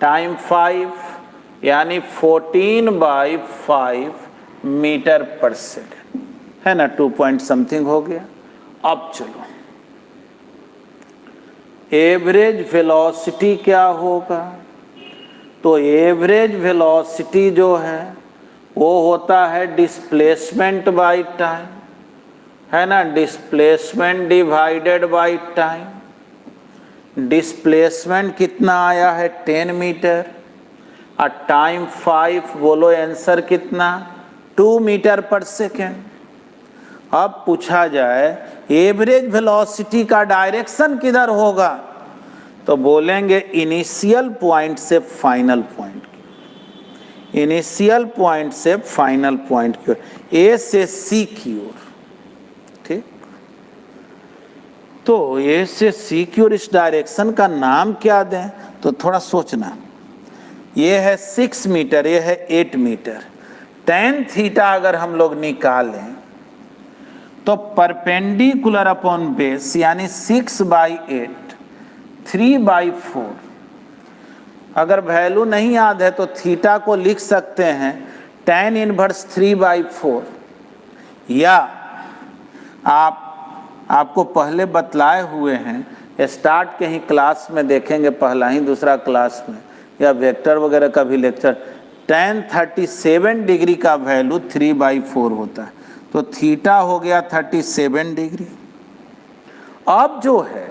टाइम 5 यानी 14/5 मीटर पर सेकेंड, है ना? 2 पॉइंट समथिंग हो गया। अब चलो एवरेज वेलोसिटी क्या होगा? तो एवरेज वेलोसिटी जो है वो होता है डिस्प्लेसमेंट बाय टाइम, है ना? Displacement divided by time. Displacement कितना आया है? 10 मीटर और टाइम 5, बोलो आंसर कितना? 2 मीटर पर सेकेंड। अब पूछा जाए एवरेज वेलोसिटी का डायरेक्शन किधर होगा? तो बोलेंगे इनिशियल पॉइंट से फाइनल पॉइंट की, इनिशियल पॉइंट से फाइनल पॉइंट की ओर, ए से सी की ओर। ठीक, तो ए से सी की ओर इस डायरेक्शन का नाम क्या दें, तो थोड़ा सोचना। ये है 6 मीटर, ये है 8 मीटर। tan थीटा अगर हम लोग निकालें तो परपेंडिकुलर अपॉन बेस यानी 6/8 3/4। अगर वैल्यू नहीं याद है तो थीटा को लिख सकते हैं tan इनवर्स 3/4, या आपको पहले बतलाए हुए हैं, स्टार्ट के ही क्लास में देखेंगे, पहला ही दूसरा क्लास में, या वेक्टर वगैरह का भी लेक्चर, tan 37 डिग्री का वैल्यू 3/4 होता है, तो थीटा हो गया 37 डिग्री। अब जो है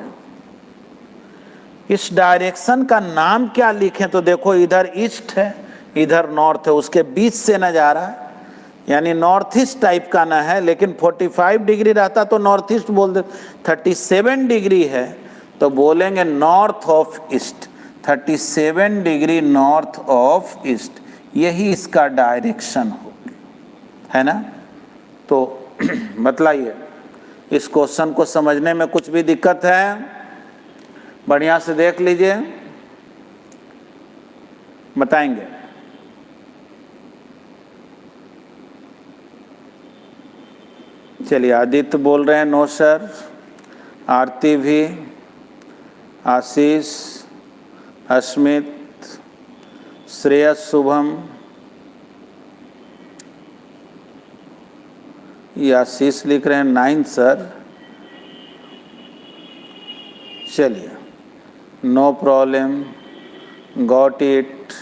इस डायरेक्शन का नाम क्या लिखें, तो देखो इधर ईस्ट है, इधर नॉर्थ है, उसके बीच से न जा रहा है, यानी नॉर्थ ईस्ट टाइप का ना है, लेकिन 45 डिग्री रहता तो नॉर्थ ईस्ट बोल दे। 37 डिग्री है तो बोलेंगे north of east, 37 degree north of east, यही इसका डायरेक्शन होगी, है ना। तो बतलाइए, इस क्वेश्चन को समझने में कुछ भी दिक्कत है? बढ़िया से देख लीजिए, बताएंगे। चलिए, आदित्य बोल रहे हैं नो सर, आरती भी, आशीष, अस्मित, श्रेयस, शुभम, ये आशीष लिख रहे हैं 9 सर। चलिए, no problem, got it.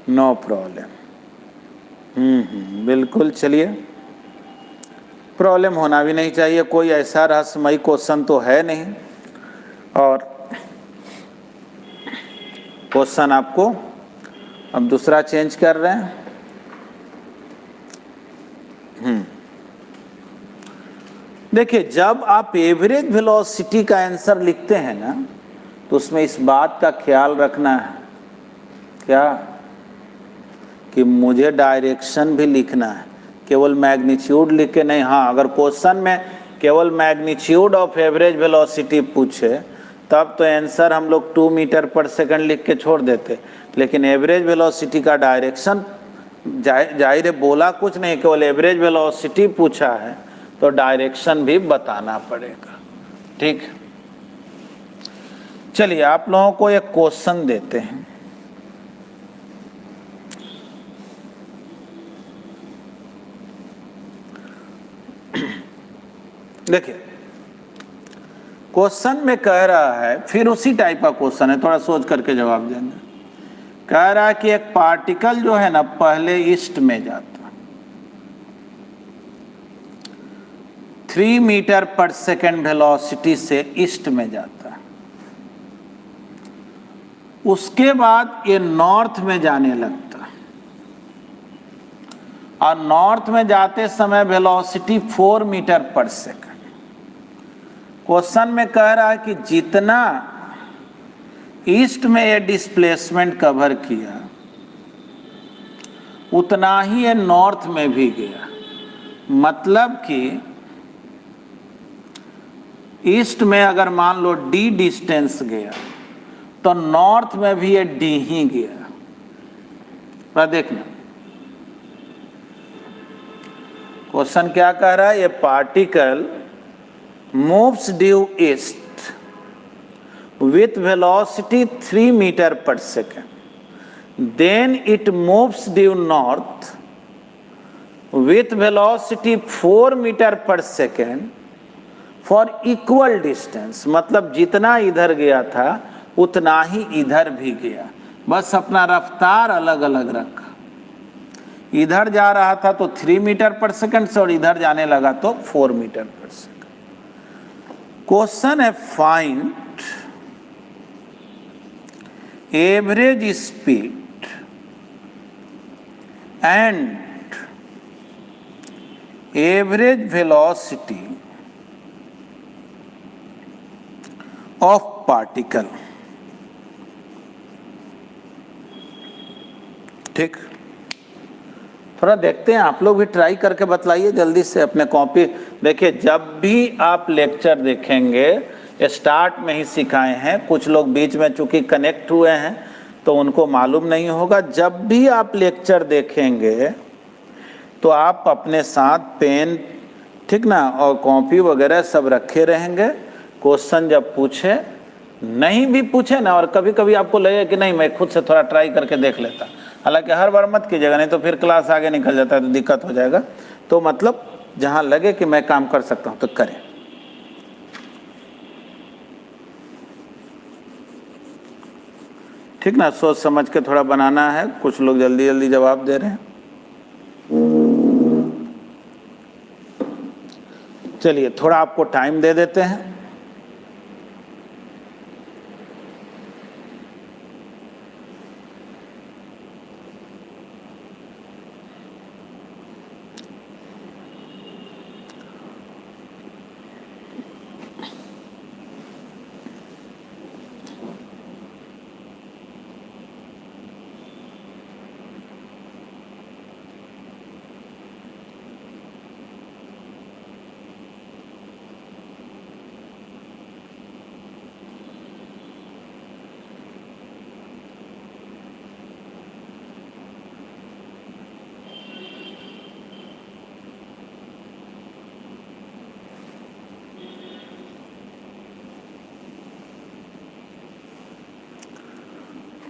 No problem. बिल्कुल, चलिए, प्रॉब्लम होना भी नहीं चाहिए, कोई ऐसा रहस्यमयी क्वेश्चन तो है नहीं। और क्वेश्चन आपको अब दूसरा चेंज कर रहे हैं। देखिए, जब आप एवरेज वेलोसिटी का आंसर लिखते हैं ना, तो उसमें इस बात का ख्याल रखना है क्या, कि मुझे डायरेक्शन भी लिखना है, केवल मैग्नीट्यूड लिख के नहीं। हाँ, अगर क्वेश्चन में केवल मैग्नीट्यूड ऑफ एवरेज वेलोसिटी पूछे तब तो आंसर हम लोग 2 मीटर पर सेकंड लिख के छोड़ देते, लेकिन एवरेज वेलोसिटी का डायरेक्शन जाहिर है बोला कुछ नहीं, केवल एवरेज वेलोसिटी पूछा है तो डायरेक्शन भी बताना पड़ेगा। ठीक, चलिए आप लोगों को एक क्वेश्चन देते हैं। देखिए, क्वेश्चन में कह रहा है, फिर उसी टाइप का क्वेश्चन है, थोड़ा सोच करके जवाब देंगे। कह रहा है कि एक पार्टिकल जो है ना, पहले ईस्ट में जाता, 3 मीटर पर सेकंड वेलोसिटी से ईस्ट में जाता, उसके बाद ये नॉर्थ में जाने लगता, और नॉर्थ में जाते समय वेलोसिटी 4 मीटर पर सेकंड। क्वेश्चन में कह रहा है कि जितना ईस्ट में ये डिस्प्लेसमेंट कवर किया उतना ही ये नॉर्थ में भी गया, मतलब कि ईस्ट में अगर मान लो d डिस्टेंस गया तो नॉर्थ में भी ये d ही गया। पर देखना क्वेश्चन क्या कह रहा है, ये particle moves due east with velocity 3 meter per second, then it moves due north with velocity 4 meter per second for equal distance, मतलब जितना इधर गया था उतना ही इधर भी गया, बस अपना रफ्तार अलग अलग रखा। इधर जा रहा था तो 3 मीटर पर सेकंड से, और इधर जाने लगा तो 4 मीटर पर सेकंड। क्वेश्चन है find average speed and average velocity of particle. ठीक, थोड़ा देखते हैं, आप लोग भी ट्राई करके बतलाइए जल्दी से अपने कॉपी। देखिए, जब भी आप लेक्चर देखेंगे स्टार्ट में ही सिखाए हैं, कुछ लोग बीच में चूंकि कनेक्ट हुए हैं तो उनको मालूम नहीं होगा। जब भी आप लेक्चर देखेंगे तो आप अपने साथ पेन, ठीक ना, और कॉपी वगैरह सब रखे रहेंगे। क्वेश्चन जब पूछे, नहीं भी पूछे ना, और कभी कभी आपको लगे कि नहीं मैं खुद से थोड़ा ट्राई करके देख लेता, हालांकि हर बार मत कीजिएगा, नहीं तो फिर क्लास आगे निकल जाता है तो दिक्कत हो जाएगा। तो मतलब जहां लगे कि मैं काम कर सकता हूं तो करें। ठीक ना, सोच समझ के थोड़ा बनाना है। कुछ लोग जल्दी जल्दी जवाब दे रहे हैं। चलिए थोड़ा आपको टाइम दे देते हैं।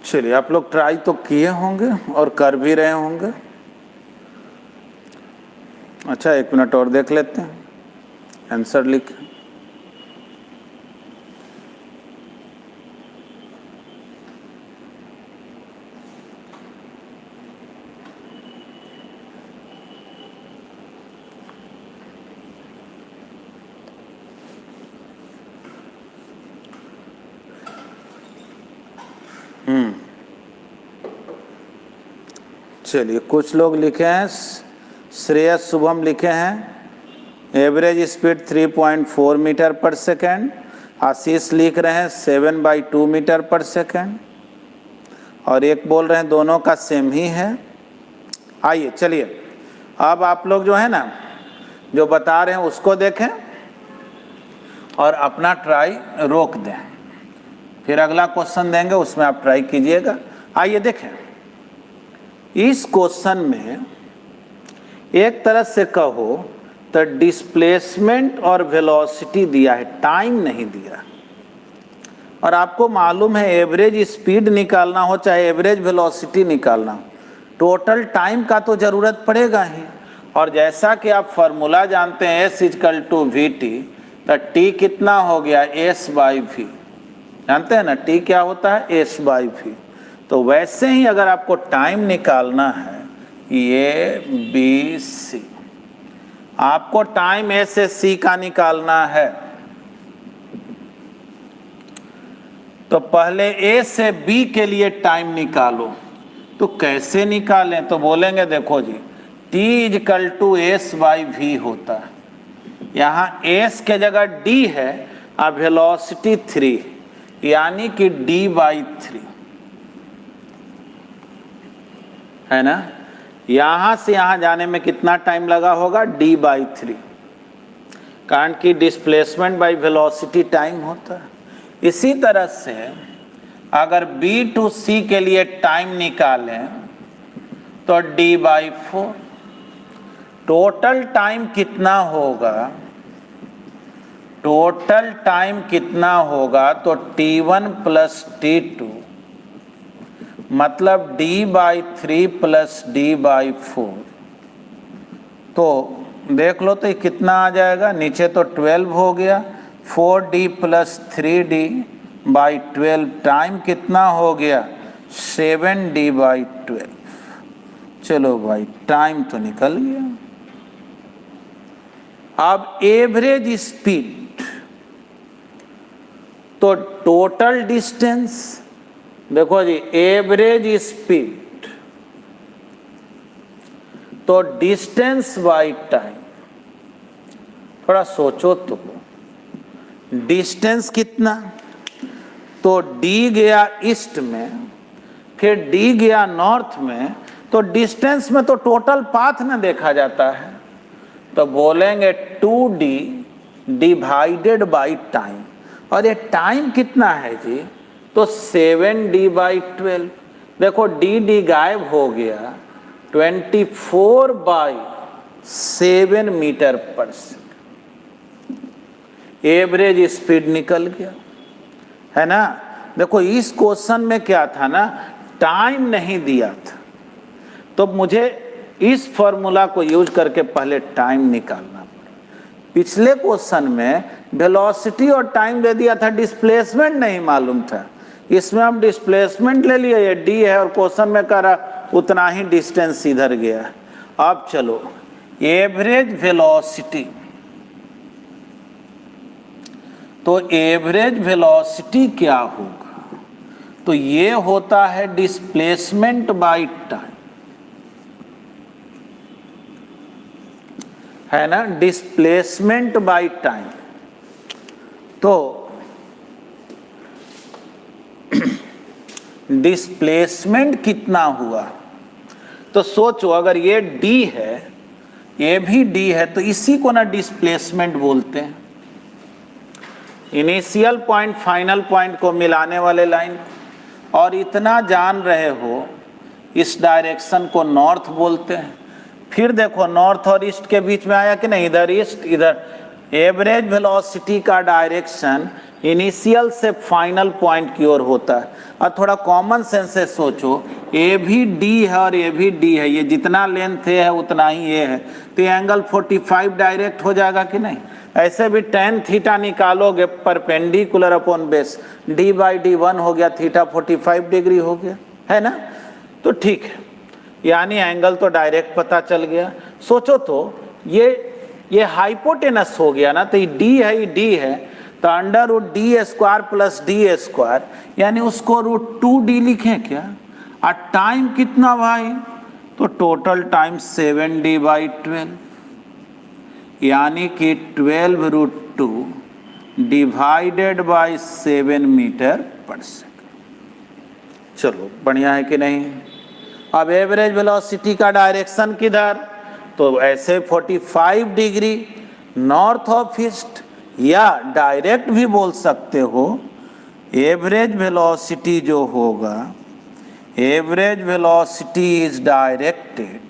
चलिए, आप लोग ट्राई तो किए होंगे और कर भी रहे होंगे। अच्छा, 1 मिनट और देख लेते हैं, आंसर लिख। चलिए, कुछ लोग लिखे हैं, श्रेयस शुभम लिखे हैं average speed 3.4 metre per second. आशीष लिख रहे हैं 7/2 मीटर पर सेकेंड, और एक बोल रहे हैं दोनों का सेम ही है। आइए चलिए, अब आप लोग जो है ना, जो बता रहे हैं उसको देखें और अपना ट्राई रोक दें, फिर अगला क्वेश्चन देंगे उसमें आप ट्राई कीजिएगा। आइए देखें, इस क्वेश्चन में एक तरह से कहो तो डिस्प्लेसमेंट और वेलोसिटी दिया है, टाइम नहीं दिया। और आपको मालूम है एवरेज स्पीड निकालना हो चाहे एवरेज वेलोसिटी निकालना हो, टोटल टाइम का तो जरूरत पड़ेगा ही। और जैसा कि आप फॉर्मूला जानते हैं S = VT, तो T कितना हो गया, S/V। जानते हैं ना T क्या होता है, S/V। तो वैसे ही अगर आपको टाइम निकालना है ABC, आपको टाइम A से C का निकालना है, तो पहले A से B के लिए टाइम निकालो। तो कैसे निकालें, तो बोलेंगे देखो जी, T = S/V होता है। यहाँ S के जगह D है और वेलोसिटी 3, यानी कि D/3 है ना। यहां से यहां जाने में कितना टाइम लगा होगा, D/3, कारण कि डिस्प्लेसमेंट बाय वेलोसिटी टाइम होता है। इसी तरह से अगर B to C के लिए टाइम निकालें तो D/4। टोटल टाइम कितना होगा, टोटल टाइम कितना होगा, तो T1 + T2 मतलब D/3 + D/4। तो देख लो तो ये कितना आ जाएगा, नीचे तो 12 हो गया, 4D + 3D/12, टाइम कितना हो गया, 7D/12। चलो भाई, टाइम तो निकल गया। अब एवरेज स्पीड, तो टोटल डिस्टेंस, देखो जी, एवरेज स्पीड तो डिस्टेंस बाय टाइम। थोड़ा सोचो तो, डिस्टेंस कितना, तो डी गया ईस्ट में, फिर डी गया नॉर्थ में, तो डिस्टेंस में तो टोटल पाथ न देखा जाता है, तो बोलेंगे 2d डिवाइडेड बाई टाइम। और ये टाइम कितना है जी, तो 7d/12। देखो डी गायब हो गया, 24/7 metre per second. Average speed निकल गया, है ना। देखो इस क्वेश्चन में क्या था ना, टाइम नहीं दिया था, तो मुझे इस फॉर्मूला को यूज करके पहले टाइम निकालना पड़ा। पिछले क्वेश्चन में वेलोसिटी और टाइम दे दिया था, डिस्प्लेसमेंट नहीं मालूम था। इसमें हम डिस्प्लेसमेंट ले लिए, ये डी है, और क्वेश्चन में कह रहा उतना ही डिस्टेंस इधर गया। अब चलो एवरेज वेलोसिटी, तो एवरेज वेलोसिटी क्या होगा, तो ये होता है डिस्प्लेसमेंट बाय टाइम, है ना, डिस्प्लेसमेंट बाय टाइम। तो डिस्प्लेसमेंट कितना हुआ, तो सोचो अगर ये d है, ये भी d है, तो इसी को ना डिस्प्लेसमेंट बोलते हैं। इनिशियल पॉइंट फाइनल पॉइंट को मिलाने वाले लाइन, और इतना जान रहे हो इस डायरेक्शन को नॉर्थ बोलते हैं। फिर देखो नॉर्थ और ईस्ट के बीच में आया कि नहीं, इधर ईस्ट इधर। एवरेज वेलोसिटी का डायरेक्शन इनिशियल से फाइनल पॉइंट की ओर होता है। और थोड़ा कॉमन सेंस से सोचो, ए भी डी है और ए भी डी है, ये जितना लेंथ है उतना ही ये है, तो एंगल 45 डायरेक्ट हो जाएगा कि नहीं। ऐसे भी tan थीटा निकालोगे परपेंडिकुलर अपॉन बेस, d/d1 हो गया, थीटा 45 डिग्री हो गया, है ना। तो ठीक है, यानी एंगल तो डायरेक्ट पता चल गया। सोचो तो ये हाइपोटेनस हो गया ना, तो ये d है, ये d है, तो √d² प्लस d², यानी उसको √2d लिखें क्या। और टाइम कितना भाई, तो टोटल टाइम 7d/12, यानी कि 12√2 divided by 7 metre per second. चलो बढ़िया है कि नहीं। अब एवरेज वेलोसिटी का डायरेक्शन किधर, तो ऐसे 45 डिग्री नॉर्थ ऑफ ईस्ट, या डायरेक्ट भी बोल सकते हो। एवरेज वेलोसिटी जो होगा, average velocity is directed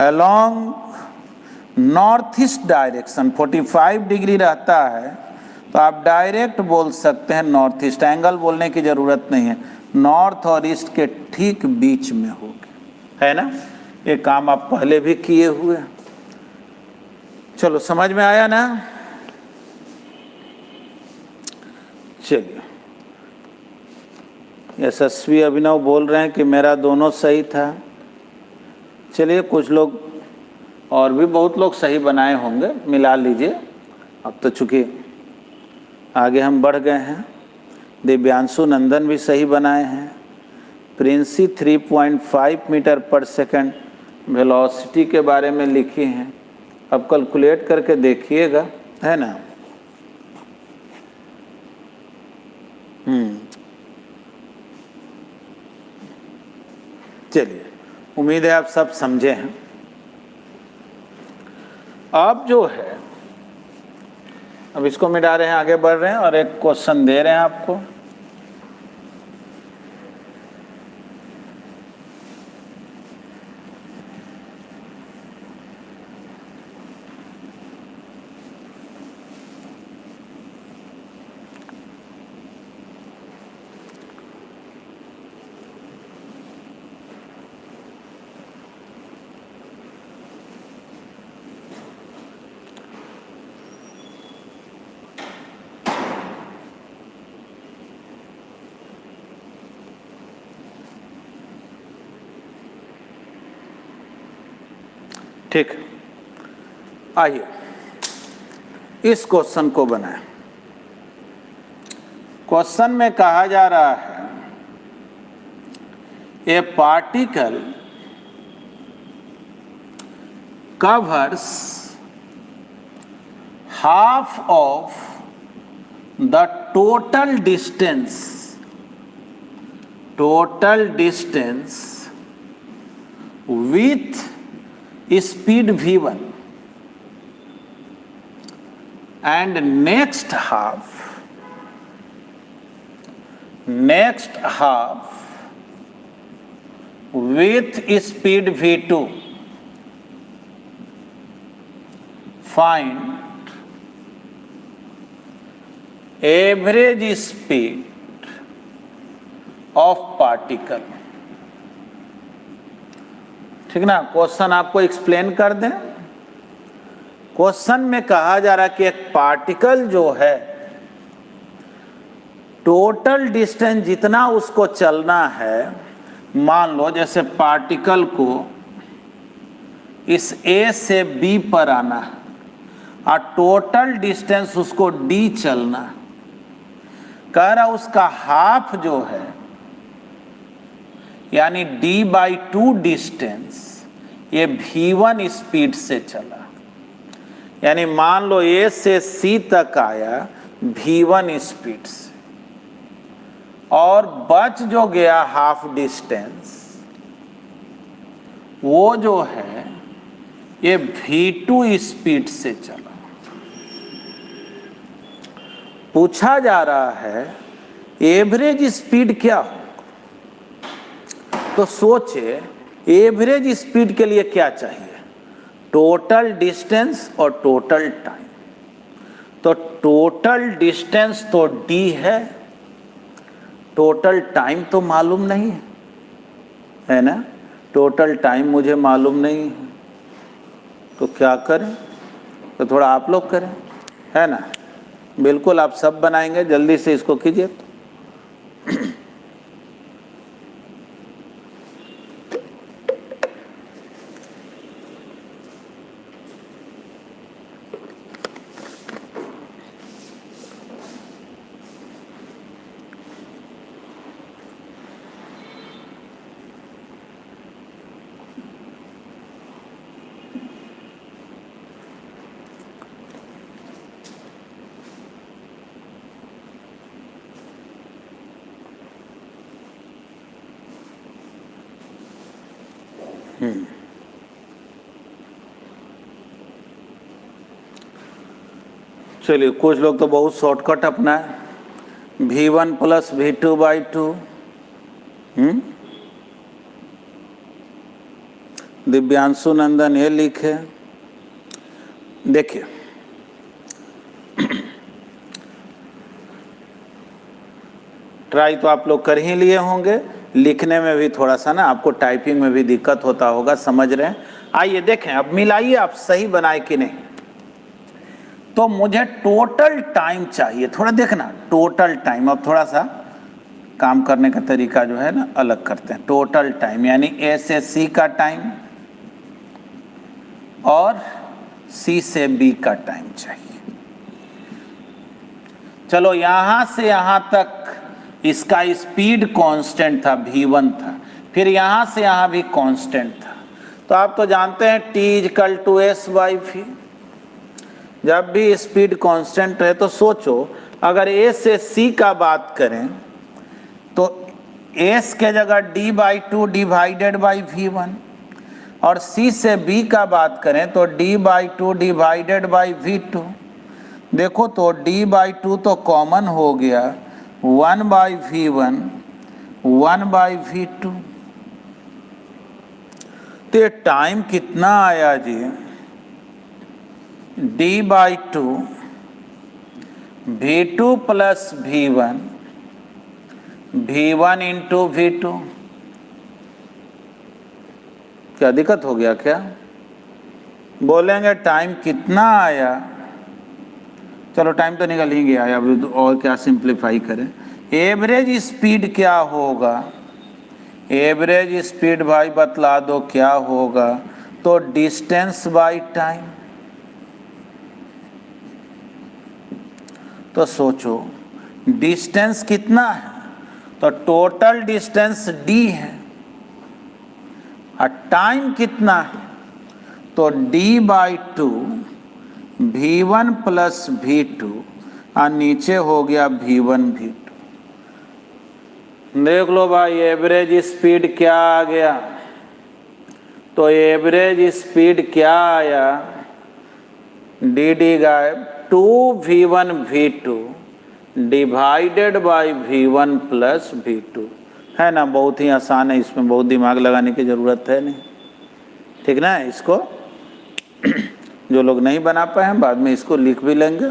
along north east direction. 45 degree रहता है तो आप डायरेक्ट बोल सकते हैं नॉर्थ ईस्ट, एंगल बोलने की जरूरत नहीं है, नॉर्थ और ईस्ट के ठीक बीच में होगा, है ना। ये काम आप पहले भी किए हुए। चलो समझ में आया ना। चलिए, यशस्वी अभिनव बोल रहे हैं कि मेरा दोनों सही था। चलिए, कुछ लोग और भी बहुत लोग सही बनाए होंगे, मिला लीजिए। अब तो चूँकि आगे हम बढ़ गए हैं। दिव्यांशु नंदन भी सही बनाए हैं। प्रिंसी 3.5 मीटर पर सेकंड वेलोसिटी के बारे में लिखी हैं। अब कैलकुलेट करके देखिएगा, है ना। चलिए, उम्मीद है आप सब समझे हैं। अब जो है, अब इसको मिटा रहे हैं, आगे बढ़ रहे हैं और एक क्वेश्चन दे रहे हैं आपको। ठीक, आइए इस क्वेश्चन को बनाएं। क्वेश्चन में कहा जा रहा है ए particle covers half of the total distance with speed v1, and next half with speed v2. Find average speed of particle. ठीक ना, क्वेश्चन आपको एक्सप्लेन कर दें। क्वेश्चन में कहा जा रहा है कि एक पार्टिकल जो है टोटल डिस्टेंस जितना उसको चलना है, मान लो जैसे पार्टिकल को इस A से B पर आना है और टोटल डिस्टेंस उसको D चलना, कह रहा उसका हाफ जो है यानी D/2 डिस्टेंस ये v1 स्पीड से चला, यानी मान लो A से C तक आया v1 स्पीड से, और बच जो गया हाफ डिस्टेंस वो जो है ये v2 स्पीड से चला। पूछा जा रहा है एवरेज स्पीड क्या हो, तो सोचे एवरेज स्पीड के लिए क्या चाहिए, टोटल डिस्टेंस और टोटल टाइम। तो टोटल डिस्टेंस तो d है, टोटल टाइम तो मालूम नहीं है ना, टोटल टाइम मुझे मालूम नहीं है, तो क्या करें, तो थोड़ा आप लोग करें, है ना। बिल्कुल आप सब बनाएंगे, जल्दी से इसको कीजिए। चलिए, कुछ लोग तो बहुत शॉर्टकट अपना है, v1 प्लस v2/2। दिव्यांशु नंदन ये लिखे। देखिए ट्राई तो आप लोग कर ही लिए होंगे, लिखने में भी थोड़ा सा ना आपको टाइपिंग में भी दिक्कत होता होगा, समझ रहे हैं। आइए देखें, अब मिलाइए आप सही बनाए कि नहीं। तो मुझे टोटल टाइम चाहिए, थोड़ा देखना टोटल टाइम। अब थोड़ा सा काम करने का तरीका जो है ना अलग करते हैं। टोटल टाइम यानी A से C का टाइम और C से B का टाइम चाहिए। चलो यहां से यहां तक इसका स्पीड कांस्टेंट था, v1 था, फिर यहां से यहां भी कांस्टेंट था। तो आप तो जानते हैं T=s/v। जब भी स्पीड कांस्टेंट है तो सोचो अगर A से C का बात करें तो S के जगह d/2 डिवाइडेड बाई v1, और C से B का बात करें तो d/2 डिवाइडेड बाई v2। देखो तो d/2 तो कॉमन हो गया, 1/v1 1/v2। तो ये टाइम कितना आया जी, d/2 v2 plus v1 into v2। क्या दिक्कत हो गया क्या, बोलेंगे टाइम कितना आया। चलो टाइम तो निकल ही गया, अब और क्या सिंप्लीफाई करें। एवरेज स्पीड क्या होगा, एवरेज स्पीड भाई बतला दो क्या होगा, तो डिस्टेंस बाय टाइम। तो सोचो डिस्टेंस कितना है, तो टोटल डिस्टेंस d है, और टाइम कितना है, तो d/2 v1 प्लस v2 और नीचे हो गया v1 v2। देख लो भाई एवरेज स्पीड क्या आ गया। तो एवरेज स्पीड क्या आया, डी गायब 2v1 v2 divided by v1 plus v2, है ना। बहुत ही आसान है, इसमें बहुत दिमाग लगाने की ज़रूरत है नहीं, ठीक ना। इसको जो लोग नहीं बना पाए हैं बाद में इसको लिख भी लेंगे।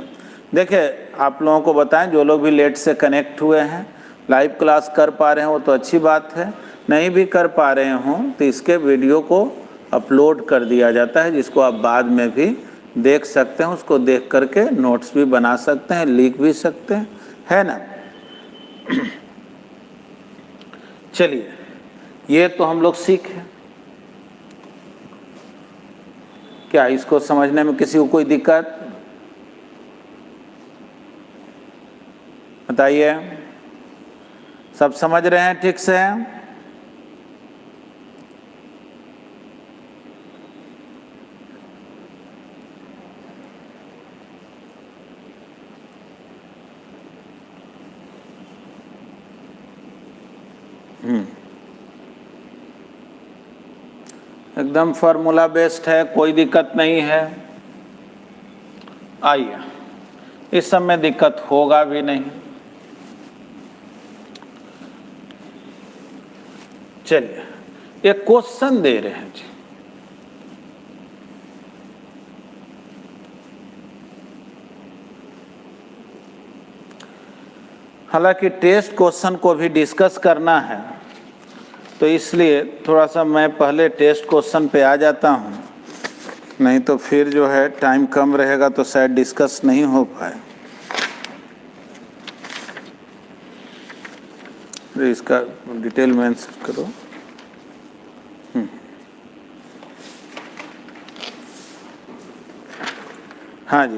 देखिए आप लोगों को बताएं, जो लोग भी लेट से कनेक्ट हुए हैं, लाइव क्लास कर पा रहे हैं वो तो अच्छी बात है, नहीं भी कर पा रहे हों तो इसके वीडियो को अपलोड कर दिया जाता है, जिसको आप बाद में भी देख सकते हैं। उसको देख करके नोट्स भी बना सकते हैं, लिख भी सकते हैं, है ना। चलिए ये तो हम लोग सीखे। क्या इसको समझने में किसी को कोई दिक्कत बताइए? सब समझ रहे हैं ठीक से? एकदम फार्मूला बेस्ड है, कोई दिक्कत नहीं है। आइए, इस सब में दिक्कत होगा भी नहीं। चलिए एक क्वेश्चन दे रहे हैं जी, हालांकि टेस्ट क्वेश्चन को भी डिस्कस करना है, तो इसलिए थोड़ा सा मैं पहले टेस्ट क्वेश्चन पे आ जाता हूँ, नहीं तो फिर जो है टाइम कम रहेगा तो शायद डिस्कस नहीं हो पाए। इसका डिटेल मेंशन करो। हाँ जी,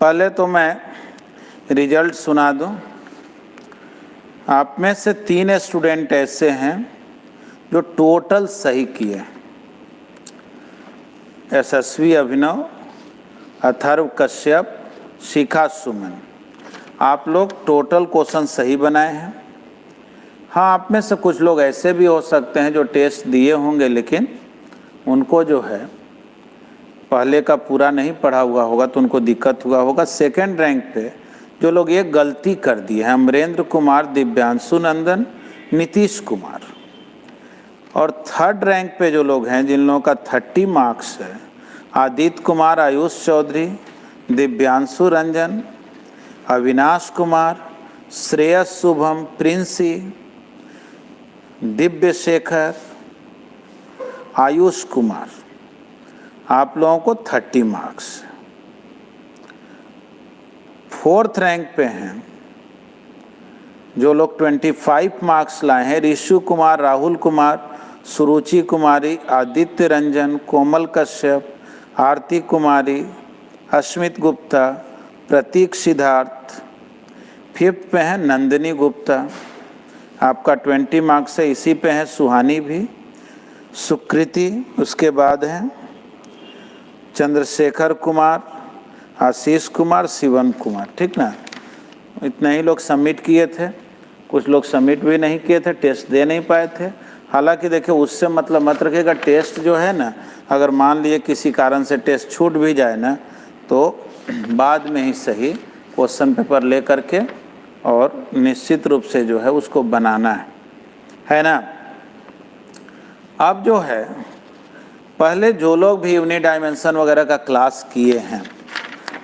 पहले तो मैं रिजल्ट सुना दूं। आप में से 3 स्टूडेंट ऐसे हैं जो टोटल सही किए। यशस्वी अभिनव, अथर्व कश्यप, शिखा सुमन, आप लोग टोटल क्वेश्चन सही बनाए हैं। हाँ, आप में से कुछ लोग ऐसे भी हो सकते हैं जो टेस्ट दिए होंगे लेकिन उनको जो है पहले का पूरा नहीं पढ़ा हुआ होगा तो उनको दिक्कत हुआ होगा। सेकंड रैंक पे जो लोग एक गलती कर दिए हैं, अमरेंद्र कुमार, दिव्यांशु नंदन, नीतीश कुमार। और थर्ड रैंक पे जो लोग हैं जिन लोगों का 30 मार्क्स है, आदित्य कुमार, आयुष चौधरी, दिव्यांशु रंजन, अविनाश कुमार, श्रेयस शुभम, प्रिंसी, दिव्य शेखर, आयुष कुमार, आप लोगों को 30 मार्क्स। फोर्थ रैंक पे हैं जो लोग 25 मार्क्स लाए हैं, ऋषु कुमार, राहुल कुमार, सुरुचि कुमारी, आदित्य रंजन, कोमल कश्यप, आरती कुमारी, अस्मित गुप्ता, प्रतीक सिद्धार्थ। फिफ्थ पे हैं नंदिनी गुप्ता, आपका 20 मार्क्स है। इसी पे हैं सुहानी भी, सुकृति, उसके बाद हैं चंद्रशेखर कुमार, आशीष कुमार, शिवम कुमार, ठीक ना। इतने ही लोग सबमिट किए थे, कुछ लोग सबमिट भी नहीं किए थे, टेस्ट दे नहीं पाए थे। हालांकि देखिए उससे मतलब मत रखिएगा, टेस्ट जो है ना, अगर मान लिए किसी कारण से टेस्ट छूट भी जाए ना तो बाद में ही सही क्वेश्चन पेपर ले करके और निश्चित रूप से जो है उसको बनाना है ना। अब जो है पहले जो लोग भी यूनिट डायमेंशन वगैरह का क्लास किए हैं,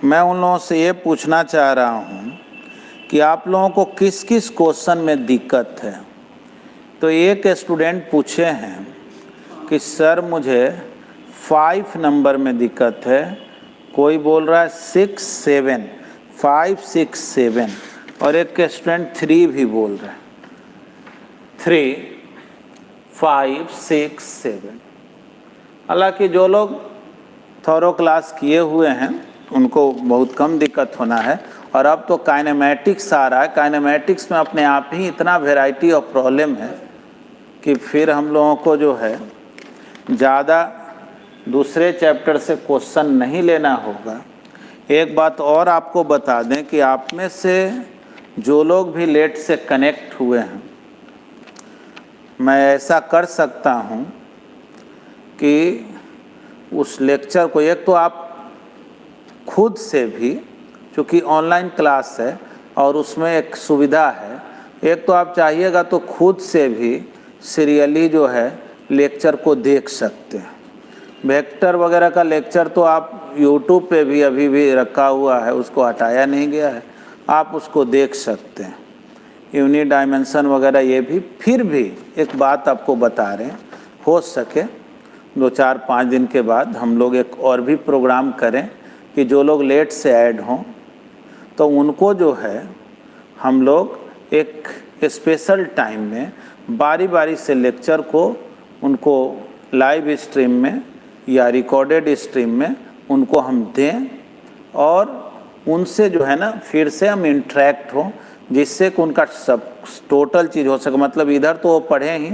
मैं उन लोगों से ये पूछना चाह रहा हूँ कि आप लोगों को किस किस क्वेश्चन में दिक्कत है। तो एक स्टूडेंट पूछे हैं कि सर मुझे 5 नंबर में दिक्कत है, कोई बोल रहा है 6, 7, 5, 6, 7, और एक स्टूडेंट 3 भी बोल रहा है, 3, 5, 6, 7। हालांकि जो लोग थोरो क्लास किए हुए हैं उनको बहुत कम दिक्कत होना है। और अब तो काइनेमेटिक्स आ रहा है, काइनेमेटिक्स में अपने आप ही इतना वैरायटी ऑफ प्रॉब्लम है कि फिर हम लोगों को जो है ज़्यादा दूसरे चैप्टर से क्वेश्चन नहीं लेना होगा। एक बात और आपको बता दें कि आप में से जो लोग भी लेट से कनेक्ट हुए हैं, मैं ऐसा कर सकता हूं कि उस लेक्चर को, एक तो आप खुद से भी, क्योंकि ऑनलाइन क्लास है और उसमें एक सुविधा है, एक तो आप चाहिएगा तो खुद से भी सीरियली जो है लेक्चर को देख सकते हैं। वेक्टर वगैरह का लेक्चर तो आप यूट्यूब पे भी अभी भी रखा हुआ है, उसको हटाया नहीं गया है, आप उसको देख सकते हैं। यूनिट डायमेंशन वगैरह ये भी। फिर भी एक बात आपको बता रहे हैं, हो सके 2-4-5 दिन के बाद हम लोग एक और भी प्रोग्राम करें कि जो लोग लेट से ऐड हों तो उनको जो है हम लोग एक स्पेशल टाइम में बारी बारी से लेक्चर को उनको लाइव स्ट्रीम में या रिकॉर्डेड स्ट्रीम में उनको हम दें और उनसे जो है ना फिर से हम इंटरेक्ट हों, जिससे कि उनका सब टोटल चीज़ हो सके। मतलब इधर तो वो पढ़े ही,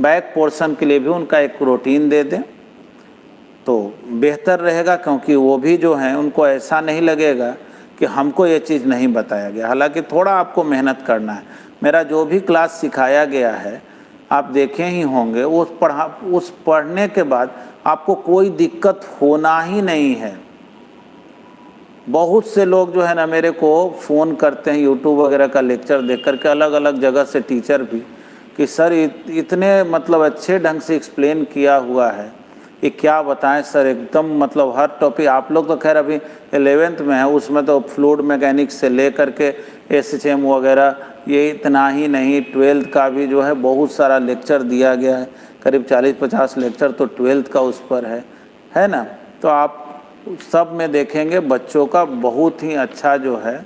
बैक पोर्शन के लिए भी उनका एक रूटीन दे दें तो बेहतर रहेगा, क्योंकि वो भी जो हैं उनको ऐसा नहीं लगेगा कि हमको ये चीज़ नहीं बताया गया। हालांकि थोड़ा आपको मेहनत करना है। मेरा जो भी क्लास सिखाया गया है आप देखे ही होंगे, उस पढ़ने के बाद आपको कोई दिक्कत होना ही नहीं है। बहुत से लोग जो है ना मेरे को फ़ोन करते हैं यूट्यूब वगैरह का लेक्चर देख करके, अलग अलग जगह से टीचर भी, कि सर इतने मतलब अच्छे ढंग से एक्सप्लेन किया हुआ है कि क्या बताएं सर, एकदम मतलब हर टॉपिक। आप लोग तो खैर अभी 11th में है, उसमें तो फ्लूइड मैकेनिक्स से ले करके SHM वगैरह, ये इतना ही नहीं 12th का भी जो है बहुत सारा लेक्चर दिया गया है, करीब 40-50 लेक्चर तो 12th का उस पर है ना। तो आप सब में देखेंगे बच्चों का बहुत ही अच्छा जो है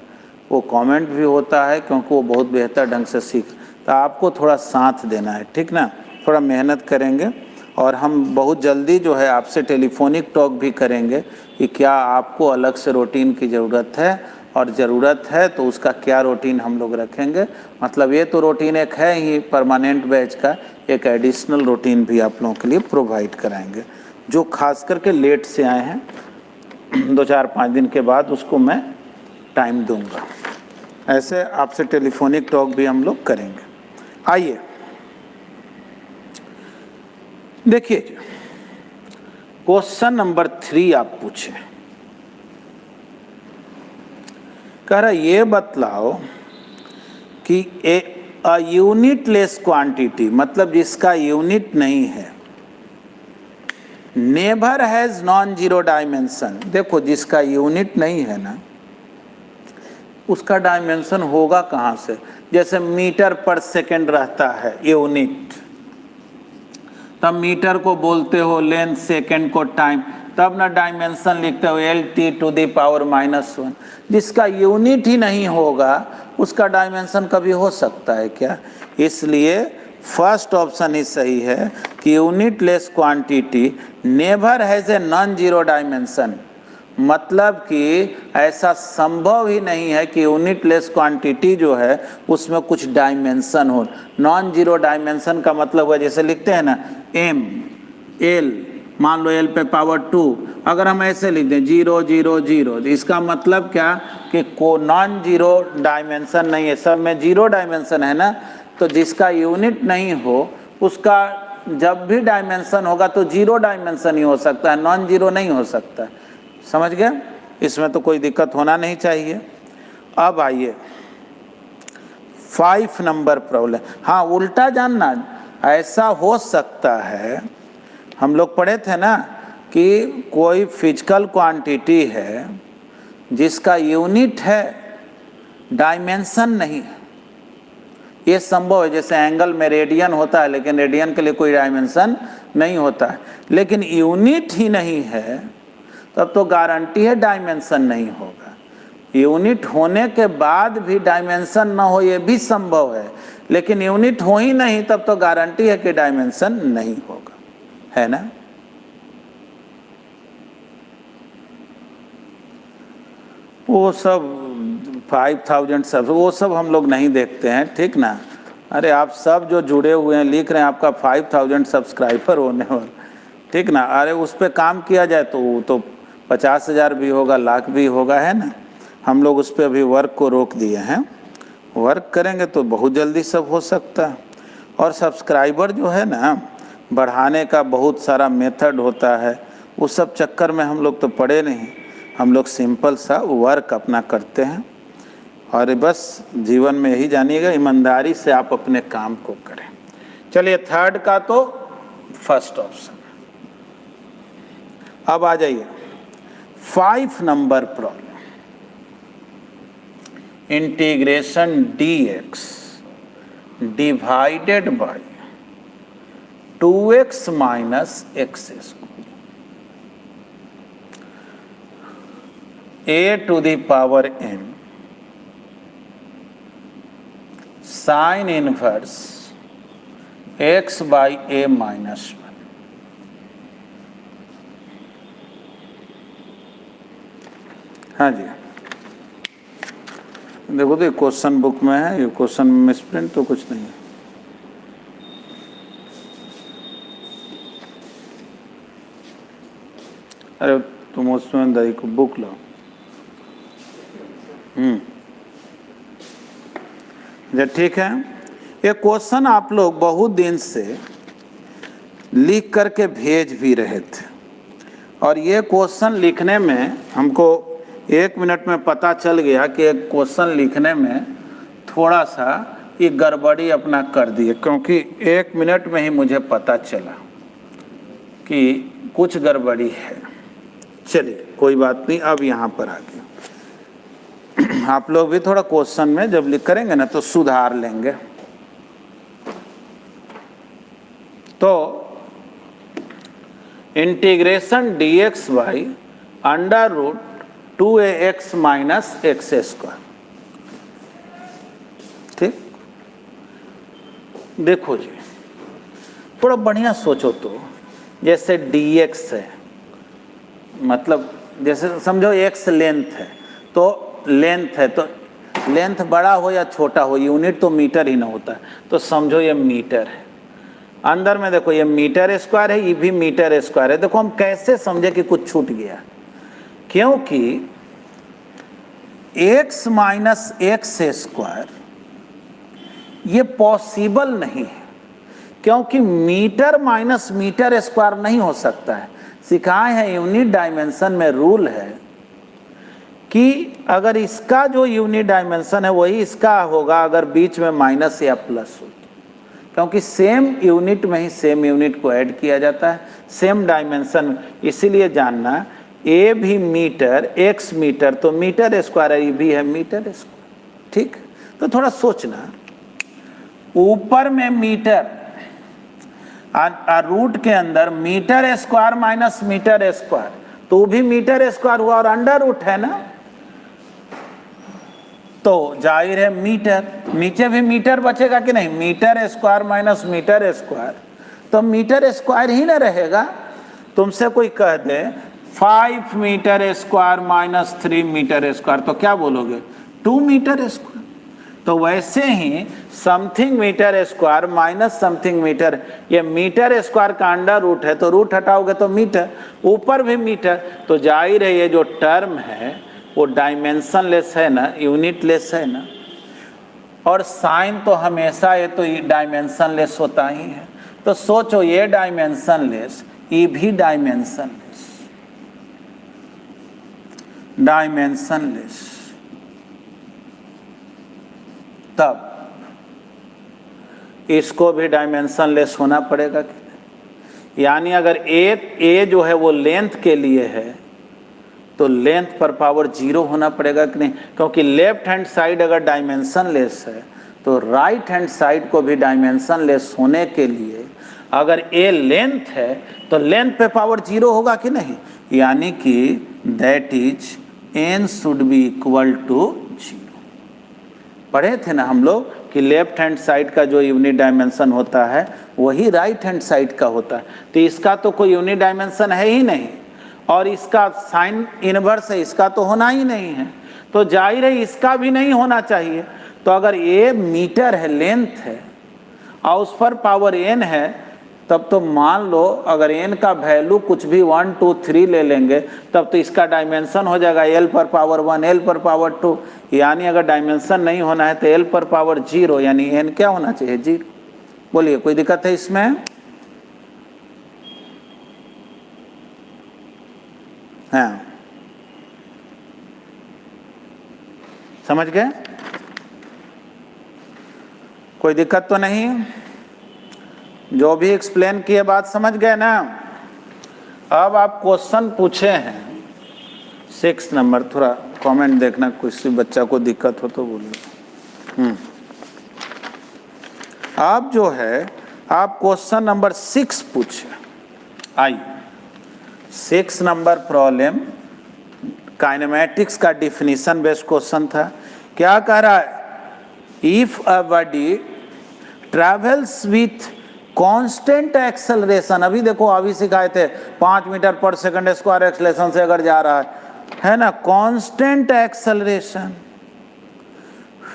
वो कमेंट भी होता है, क्योंकि वो बहुत बेहतर ढंग से सीख। तो आपको थोड़ा साथ देना है, ठीक ना, थोड़ा मेहनत करेंगे। और हम बहुत जल्दी जो है आपसे टेलीफोनिक टॉक भी करेंगे कि क्या आपको अलग से रूटीन की ज़रूरत है, और ज़रूरत है तो उसका क्या रूटीन हम लोग रखेंगे। मतलब ये तो रूटीन एक है ही परमानेंट बैच का, एक एडिशनल रूटीन भी आप लोगों के लिए प्रोवाइड कराएंगे, जो खास करके लेट से आए हैं। 2-4-5 दिन के बाद उसको मैं टाइम दूंगा। ऐसे आपसे टेलीफोनिक टॉक भी हम लोग करेंगे। आइए देखिए, क्वेश्चन नंबर 3 आप पूछे, कह रहा ये बतलाओ कि अ यूनिटलेस क्वांटिटी, मतलब जिसका यूनिट नहीं है, never has non zero dimension. देखो जिसका यूनिट नहीं है ना, उसका डायमेंशन होगा कहाँ से। जैसे मीटर पर सेकंड रहता है यूनिट, तब मीटर को बोलते हो लेंथ, सेकंड को टाइम, तब ना डायमेंशन लिखते हो LT⁻⁻1। जिसका यूनिट ही नहीं होगा उसका डायमेंशन कभी हो सकता है क्या। इसलिए फर्स्ट ऑप्शन ही सही है कि unitless quantity never has a non zero dimension. मतलब कि ऐसा संभव ही नहीं है कि यूनिटलेस क्वांटिटी जो है उसमें कुछ डायमेंशन हो। नॉन जीरो डायमेंशन का मतलब हुआ, जैसे लिखते हैं ना M L, मान लो L पे पावर 2, अगर हम ऐसे लिख दें 0 0 0, तो इसका मतलब क्या कि को नॉन जीरो डायमेंशन नहीं है, सब में जीरो डायमेंशन है ना। तो जिसका यूनिट नहीं हो उसका जब भी डायमेंशन होगा तो जीरो डायमेंशन ही हो सकता है, नॉन जीरो नहीं हो सकता। समझ गया, इसमें तो कोई दिक्कत होना नहीं चाहिए। अब आइए 5 नंबर प्रॉब्लम। हाँ, उल्टा जानना, ऐसा हो सकता है, हम लोग पढ़े थे ना कि कोई फिजिकल क्वांटिटी है जिसका यूनिट है, डायमेंशन नहीं है। ये संभव है, जैसे एंगल में रेडियन होता है, लेकिन रेडियन के लिए कोई डायमेंशन नहीं होता है। लेकिन यूनिट ही नहीं है तब तो गारंटी है डायमेंशन नहीं होगा। यूनिट होने के बाद भी डायमेंशन ना हो, ये भी संभव है, लेकिन यूनिट हो ही नहीं तब तो गारंटी है कि डायमेंशन नहीं होगा, है ना। वो सब 5000 सब वो सब हम लोग नहीं देखते हैं, ठीक ना। अरे आप सब जो जुड़े हुए हैं लिख रहे हैं आपका 5000 सब्सक्राइबर होने वाला, ठीक ना। अरे उस पर काम किया जाए तो वो तो 50,000 भी होगा, लाख भी होगा, है ना। हम लोग उस पर अभी वर्क को रोक दिए हैं। वर्क करेंगे तो बहुत जल्दी सब हो सकता है। और सब्सक्राइबर जो है ना, बढ़ाने का बहुत सारा मेथड होता है, उस सब चक्कर में हम लोग तो पड़े नहीं। हम लोग सिंपल सा वर्क अपना करते हैं। और बस जीवन में यही जानिएगा, ईमानदारी से आप अपने काम को करें। चलिए, थर्ड का तो फर्स्ट ऑप्शन। अब आ जाइए 5 number problem. Integration dx divided by 2x minus X square a to the power n sine inverse x by a minus 1। हाँ जी, देखो तो ये क्वेश्चन बुक में है, ये क्वेश्चन मिसप्रिंट तो कुछ नहीं है। अरे तुम उसमें दाई को बुक लो। ठीक है। ये क्वेश्चन आप लोग बहुत दिन से लिख करके भेज भी रहे थे, और ये क्वेश्चन लिखने में हमको 1 मिनट में पता चल गया कि एक क्वेश्चन लिखने में थोड़ा सा ये गड़बड़ी अपना कर दिए, क्योंकि 1 मिनट में ही मुझे पता चला कि कुछ गड़बड़ी है। चलिए कोई बात नहीं, अब यहाँ पर आ गया। आप लोग भी थोड़ा क्वेश्चन में जब लिख करेंगे ना तो सुधार लेंगे। तो integration dx by under root 2ax minus X square. ठीक, देखो जी, थोड़ा बढ़िया सोचो तो। जैसे dx है, मतलब जैसे समझो x लेंथ है, तो लेंथ है तो लेंथ बड़ा हो या छोटा हो, यूनिट तो मीटर ही ना होता है, तो समझो ये मीटर है। अंदर में देखो ये मीटर स्क्वायर है, ये भी मीटर स्क्वायर है। देखो हम कैसे समझे कि कुछ छूट गया, क्योंकि x माइनस एक्स स्क्वायर ये पॉसिबल नहीं है, क्योंकि मीटर माइनस मीटर स्क्वायर नहीं हो सकता है। सिखाए हैं यूनिट डायमेंशन में रूल है कि अगर इसका जो यूनिट डायमेंशन है वही इसका होगा अगर बीच में माइनस या प्लस हो, क्योंकि सेम यूनिट में ही सेम यूनिट को ऐड किया जाता है, सेम डायमेंशन में। इसीलिए जानना ए भी मीटर, एक्स मीटर, तो मीटर स्क्वायर है, ये भी है मीटर स्क्वायर। ठीक, तो थोड़ा सोचना, ऊपर में मीटर, रूट के अंदर metre square minus metre square, तो भी मीटर स्क्वायर हुआ, और अंडर रूट है ना, तो जाहिर है मीटर। नीचे भी मीटर बचेगा कि नहीं, metre square minus metre square, तो मीटर स्क्वायर ही ना रहेगा। तुमसे कोई कह दे 5 metre square minus 3 metre square, तो क्या बोलोगे, 2 मीटर स्क्वायर। तो वैसे ही something metre square minus something metre, ये मीटर स्क्वायर का अंडर रूट है, तो रूट हटाओगे तो मीटर, ऊपर भी मीटर, तो जाहिर है ये जो टर्म है वो डायमेंशन लेस है ना, यूनिट लेस है ना। और साइन तो हमेशा ये तो डायमेंशन लेस होता ही है, तो सोचो ये डायमेंशन लेस, ये भी डायमेंशन लेस, डायमेंशन लेस, तब इसको भी डायमेंशन लेस होना पड़ेगा कि नहीं। यानी अगर ए जो है वो लेंथ के लिए है, तो लेंथ पर पावर 0 होना पड़ेगा कि नहीं, क्योंकि लेफ्ट हैंड साइड अगर डायमेंशन लेस है तो राइट हैंड साइड को भी डायमेंशन लेस होने के लिए अगर ए लेंथ है तो लेंथ पे पावर 0 होगा कि नहीं। यानी कि that is n should be equal to 0। पढ़े थे ना हम लोग कि लेफ्ट हैंड साइड का जो यूनिट डायमेंशन होता है वही राइट हैंड साइड का होता है, तो इसका तो कोई यूनिट डायमेंशन है ही नहीं, और इसका साइन इनवर्स है, इसका तो होना ही नहीं है, तो जाहिर है इसका भी नहीं होना चाहिए। तो अगर ये मीटर है, लेंथ है, और उस पर पावर n है, तब तो मान लो अगर n का वैल्यू कुछ भी 1 2 3 ले लेंगे तब तो इसका डायमेंशन हो जाएगा l पर पावर 1 l पर पावर 2, यानी अगर डायमेंशन नहीं होना है तो l पर पावर 0, यानी n क्या होना चाहिए 0। बोलिए कोई दिक्कत है इसमें? हाँ, समझ गए? कोई दिक्कत तो नहीं? जो भी एक्सप्लेन किए बात समझ गए ना? अब आप क्वेश्चन पूछे हैं 6 नंबर, थोड़ा कमेंट देखना, किसी बच्चा को दिक्कत हो तो बोलिए। आप जो है आप क्वेश्चन नंबर 6 पूछे। आइए 6 नंबर प्रॉब्लम काइनेमैटिक्स का डिफिनीशन बेस्ड क्वेश्चन था। क्या कह रहा है? If a body travels with constant acceleration, अभी देखो अभी सिखाए थे 5 मीटर पर सेकंड स्क्वायर एक्सेलरेशन से अगर जा रहा है ना, constant acceleration,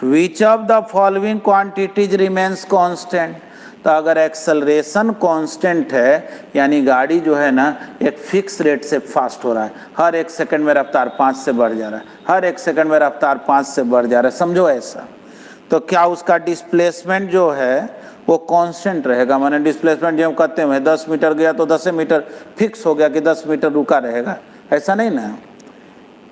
which of the following quantities remains constant. तो अगर एक्सेलरेशन कांस्टेंट है यानी गाड़ी जो है ना एक फिक्स रेट से फास्ट हो रहा है, हर 1 सेकंड में रफ्तार 5 से बढ़ जा रहा है, हर 1 सेकंड में रफ्तार 5 से बढ़ जा रहा है, समझो ऐसा। तो क्या उसका डिस्प्लेसमेंट जो है वो कांस्टेंट रहेगा? माने डिस्प्लेसमेंट जो हम कहते हैं 10 मीटर गया तो 10 मीटर फिक्स हो गया कि 10 मीटर रुका रहेगा, ऐसा नहीं ना।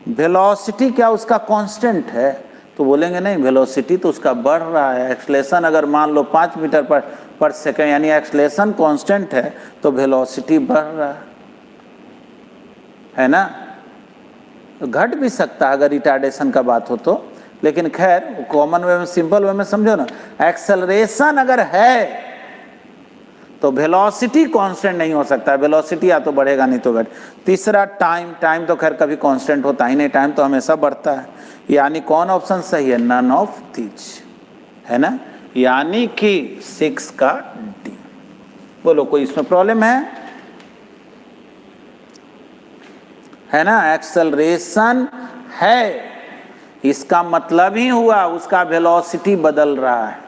वेलोसिटी क्या उसका कांस्टेंट है? तो बोलेंगे नहीं, वेलोसिटी तो उसका बढ़ रहा है। एक्सेलरेशन अगर मान लो 5 मीटर पर सेकंड यानी एक्सेलरेशन कांस्टेंट है तो वेलोसिटी बढ़ रहा है ना। घट भी सकता है अगर रिटार्डेशन का बात हो तो, लेकिन खैर कॉमन वे में सिंपल वे में समझो ना, एक्सेलरेशन अगर है तो वेलोसिटी कांस्टेंट नहीं हो सकता है, वेलोसिटी या तो बढ़ेगा नहीं तो घट। तीसरा टाइम, टाइम तो खैर कभी कांस्टेंट होता ही नहीं, टाइम तो हमेशा बढ़ता है, यानी कौन ऑप्शन सही है? नन ऑफ दीज, है ना, यानी कि 6 का डी। बोलो कोई इसमें प्रॉब्लम है ना? एक्सेलरेशन है इसका मतलब ही हुआ उसका वेलोसिटी बदल रहा है,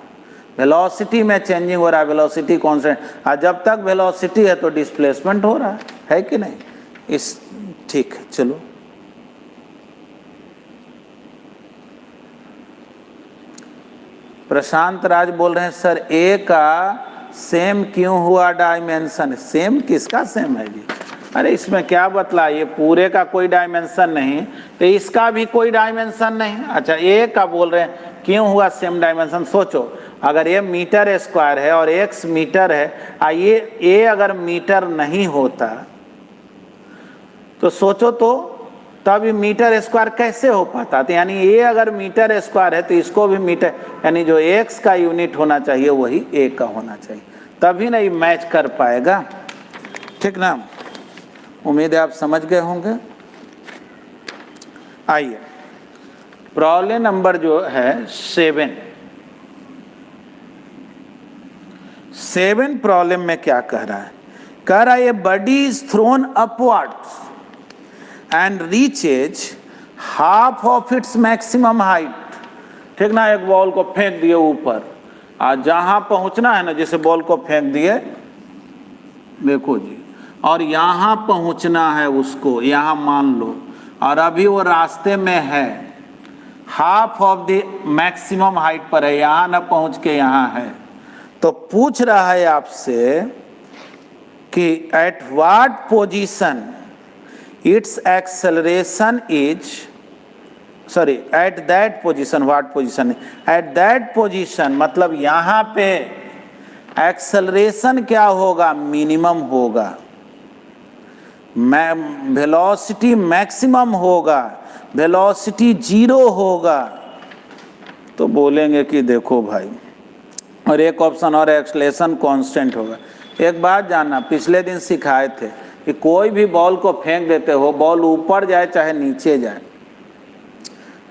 वेलोसिटी में चेंजिंग हो रहा है, वेलोसिटी कांस्टेंट। और जब तक वेलोसिटी है तो डिस्प्लेसमेंट हो रहा है कि नहीं? इस ठीक है, चलो प्रशांत राज बोल रहे हैं सर ए का सेम क्यों हुआ डायमेंशन? सेम किसका सेम है जी? अरे इसमें क्या बतला, ये पूरे का कोई डायमेंशन नहीं तो इसका भी कोई डायमेंशन नहीं। अच्छा ए का बोल रहे हैं क्यों हुआ सेम डायमेंशन? सोचो अगर ये मीटर स्क्वायर है और x मीटर है, आइए ए अगर मीटर नहीं होता तो सोचो तो तब मीटर स्क्वायर कैसे हो पाता? तो यानी ए अगर मीटर स्क्वायर है तो इसको भी मीटर, यानी जो x का यूनिट होना चाहिए वही ए का होना चाहिए, तभी नहीं मैच कर पाएगा। ठीक ना? उम्मीद है आप समझ गए होंगे। आइए प्रॉब्लम नंबर जो है 7 प्रॉब्लम में क्या कह रहा है? कह रहा है body is throne upwards and reaches half of its maximum height. ठीक ना, एक बॉल को फेंक दिए ऊपर, और जहां पहुंचना है ना, जैसे बॉल को फेंक दिए देखो जी, और यहाँ पहुँचना है उसको, यहाँ मान लो, और अभी वो रास्ते में है, half of the maximum height पर है, यहाँ ना पहुँच के यहाँ है। तो पूछ रहा है आपसे कि at what position it's acceleration is, sorry at that position, what position, at that position मतलब यहाँ पे एक्सेलरेशन क्या होगा? मिनिमम होगा, वेलोसिटी मैक्सिमम होगा, वेलोसिटी 0 होगा। तो बोलेंगे कि देखो भाई, और एक ऑप्शन और एक्सेलरेशन कांस्टेंट होगा। एक बात जानना, पिछले दिन सिखाए थे कि कोई भी बॉल को फेंक देते हो, बॉल ऊपर जाए चाहे नीचे जाए,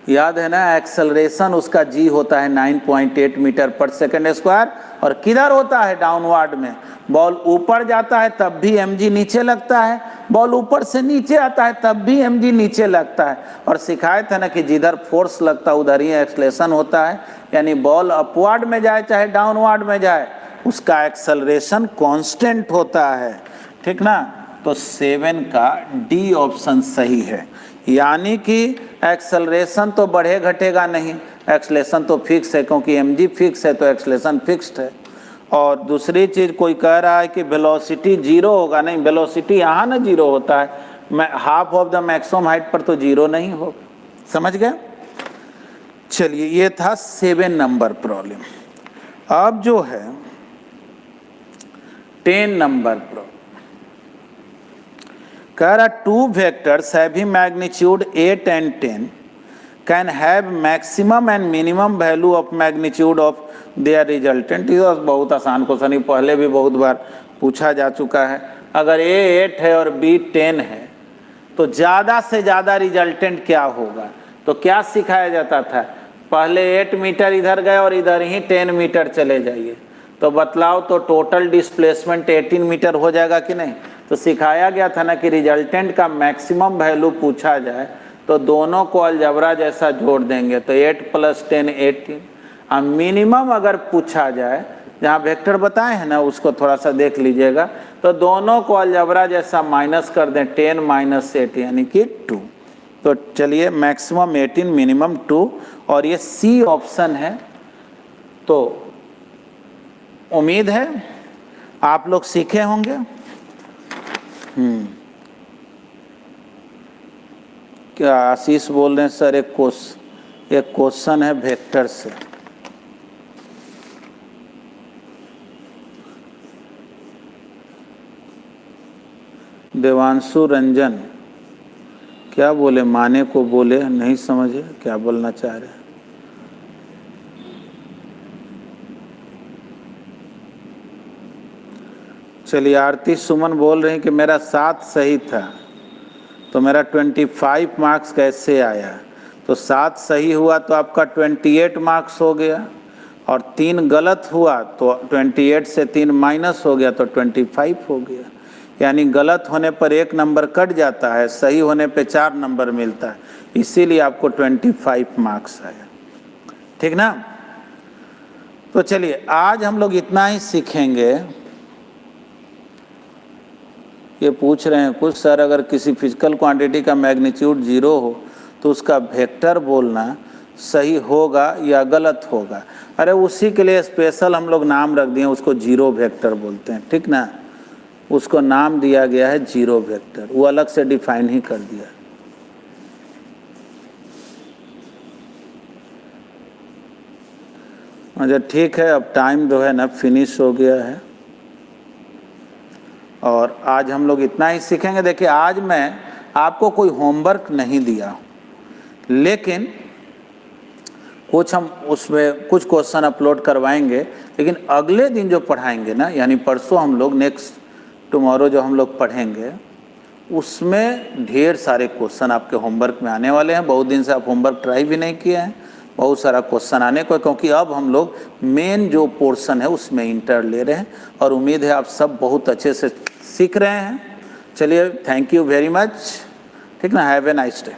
याद है ना, एक्सेलरेशन उसका जी होता है 9.8 मीटर पर सेकंड स्क्वायर, और किधर होता है? डाउनवर्ड में। बॉल ऊपर जाता है तब भी mg नीचे लगता है, बॉल ऊपर से नीचे आता है तब भी mg नीचे लगता है। और सिखाए थे ना कि जिधर फोर्स लगता है उधर ही एक्सेलरेशन होता है, यानी बॉल अपवर्ड में जाए चाहे डाउनवर्ड में जाए, उसका एक्सेलरेशन कांस्टेंट होता है, ठीक ना। तो 7 का डी ऑप्शन सही है, यानी कि एक्सेलरेशन तो बढ़े घटेगा नहीं, एक्सेलरेशन तो फिक्स है, क्योंकि mg फिक्स है तो एक्सेलरेशन फिक्स्ड है। और दूसरी चीज़ कोई कह रहा है कि वेलोसिटी जीरो होगा, नहीं, वेलोसिटी यहाँ ना जीरो होता है, मैं half of the maximum height पर तो जीरो नहीं होगा, समझ गए। चलिए, ये था 7 नंबर प्रॉब्लम। अब जो है 10 नंबर प्रॉब्लम कह रहा, 2 vectors having magnitude 8 and 10 can have maximum and minimum value of magnitude of their resultant. ये बहुत आसान क्वेश्चन, पहले भी बहुत बार पूछा जा चुका है। अगर A 8 है और B 10 है तो ज़्यादा से ज़्यादा रिजल्टेंट क्या होगा। तो क्या सिखाया जाता था, पहले 8 मीटर इधर गए और इधर ही 10 मीटर चले जाइए, तो बतलाओ तो टोटल डिस्प्लेसमेंट 18 मीटर हो जाएगा कि नहीं। तो सिखाया गया था ना कि रिजल्टेंट का मैक्सिमम वैल्यू पूछा जाए तो दोनों को अलजबरा जैसा जोड़ देंगे, तो 8 + 10 18। और मिनिमम अगर पूछा जाए, जहाँ वेक्टर बताए हैं ना उसको थोड़ा सा देख लीजिएगा, तो दोनों को अलजबरा जैसा माइनस कर दें, 10 - 8 यानी कि 2। तो चलिए, मैक्सिमम 18 मिनिमम 2, और ये सी ऑप्शन है। तो उम्मीद है आप लोग सीखे होंगे। क्या आशीष बोल रहे हैं सर, एक क्वेश्चन है वेक्टर से। देवांशु रंजन क्या बोले, माने को बोले, नहीं समझे क्या बोलना चाह रहे हैं। चलिए, आरती सुमन बोल रही कि मेरा 7 सही था, तो मेरा 25 मार्क्स कैसे आया। तो 7 सही हुआ तो आपका 28 मार्क्स हो गया, और 3 गलत हुआ तो 28 से 3 माइनस हो गया तो 25 हो गया। यानी गलत होने पर 1 नंबर कट जाता है, सही होने पे 4 नंबर मिलता है, इसीलिए आपको 25 मार्क्स आया, ठीक ना। तो चलिए, आज हम लोग इतना ही सीखेंगे। ये पूछ रहे हैं कुछ, सर अगर किसी फिजिकल क्वांटिटी का मैग्नीट्यूड 0 हो तो उसका वेक्टर बोलना सही होगा या गलत होगा। अरे उसी के लिए स्पेशल हम लोग नाम रख दिए, उसको 0 वेक्टर बोलते हैं, ठीक ना। उसको नाम दिया गया है 0 वेक्टर, वो अलग से डिफाइन ही कर दिया। अच्छा ठीक है, अब टाइम जो है ना फिनिश हो गया है, और आज हम लोग इतना ही सीखेंगे। देखिए, आज मैं आपको कोई होमवर्क नहीं दिया, लेकिन कुछ हम उसमें कुछ क्वेश्चन अपलोड करवाएंगे, लेकिन अगले दिन जो पढ़ाएंगे ना, यानी परसों हम लोग नेक्स्ट टुमारो जो हम लोग पढ़ेंगे, उसमें ढेर सारे क्वेश्चन आपके होमवर्क में आने वाले हैं। बहुत दिन से आप होमवर्क ट्राई भी नहीं किए हैं, बहुत सारा क्वेश्चन आने को, क्योंकि अब हम लोग मेन जो पोर्शन है उसमें इंटर ले रहे हैं, और उम्मीद है आप सब बहुत अच्छे से सीख रहे हैं। चलिए, थैंक यू वेरी मच, ठीक ना। Have a nice day.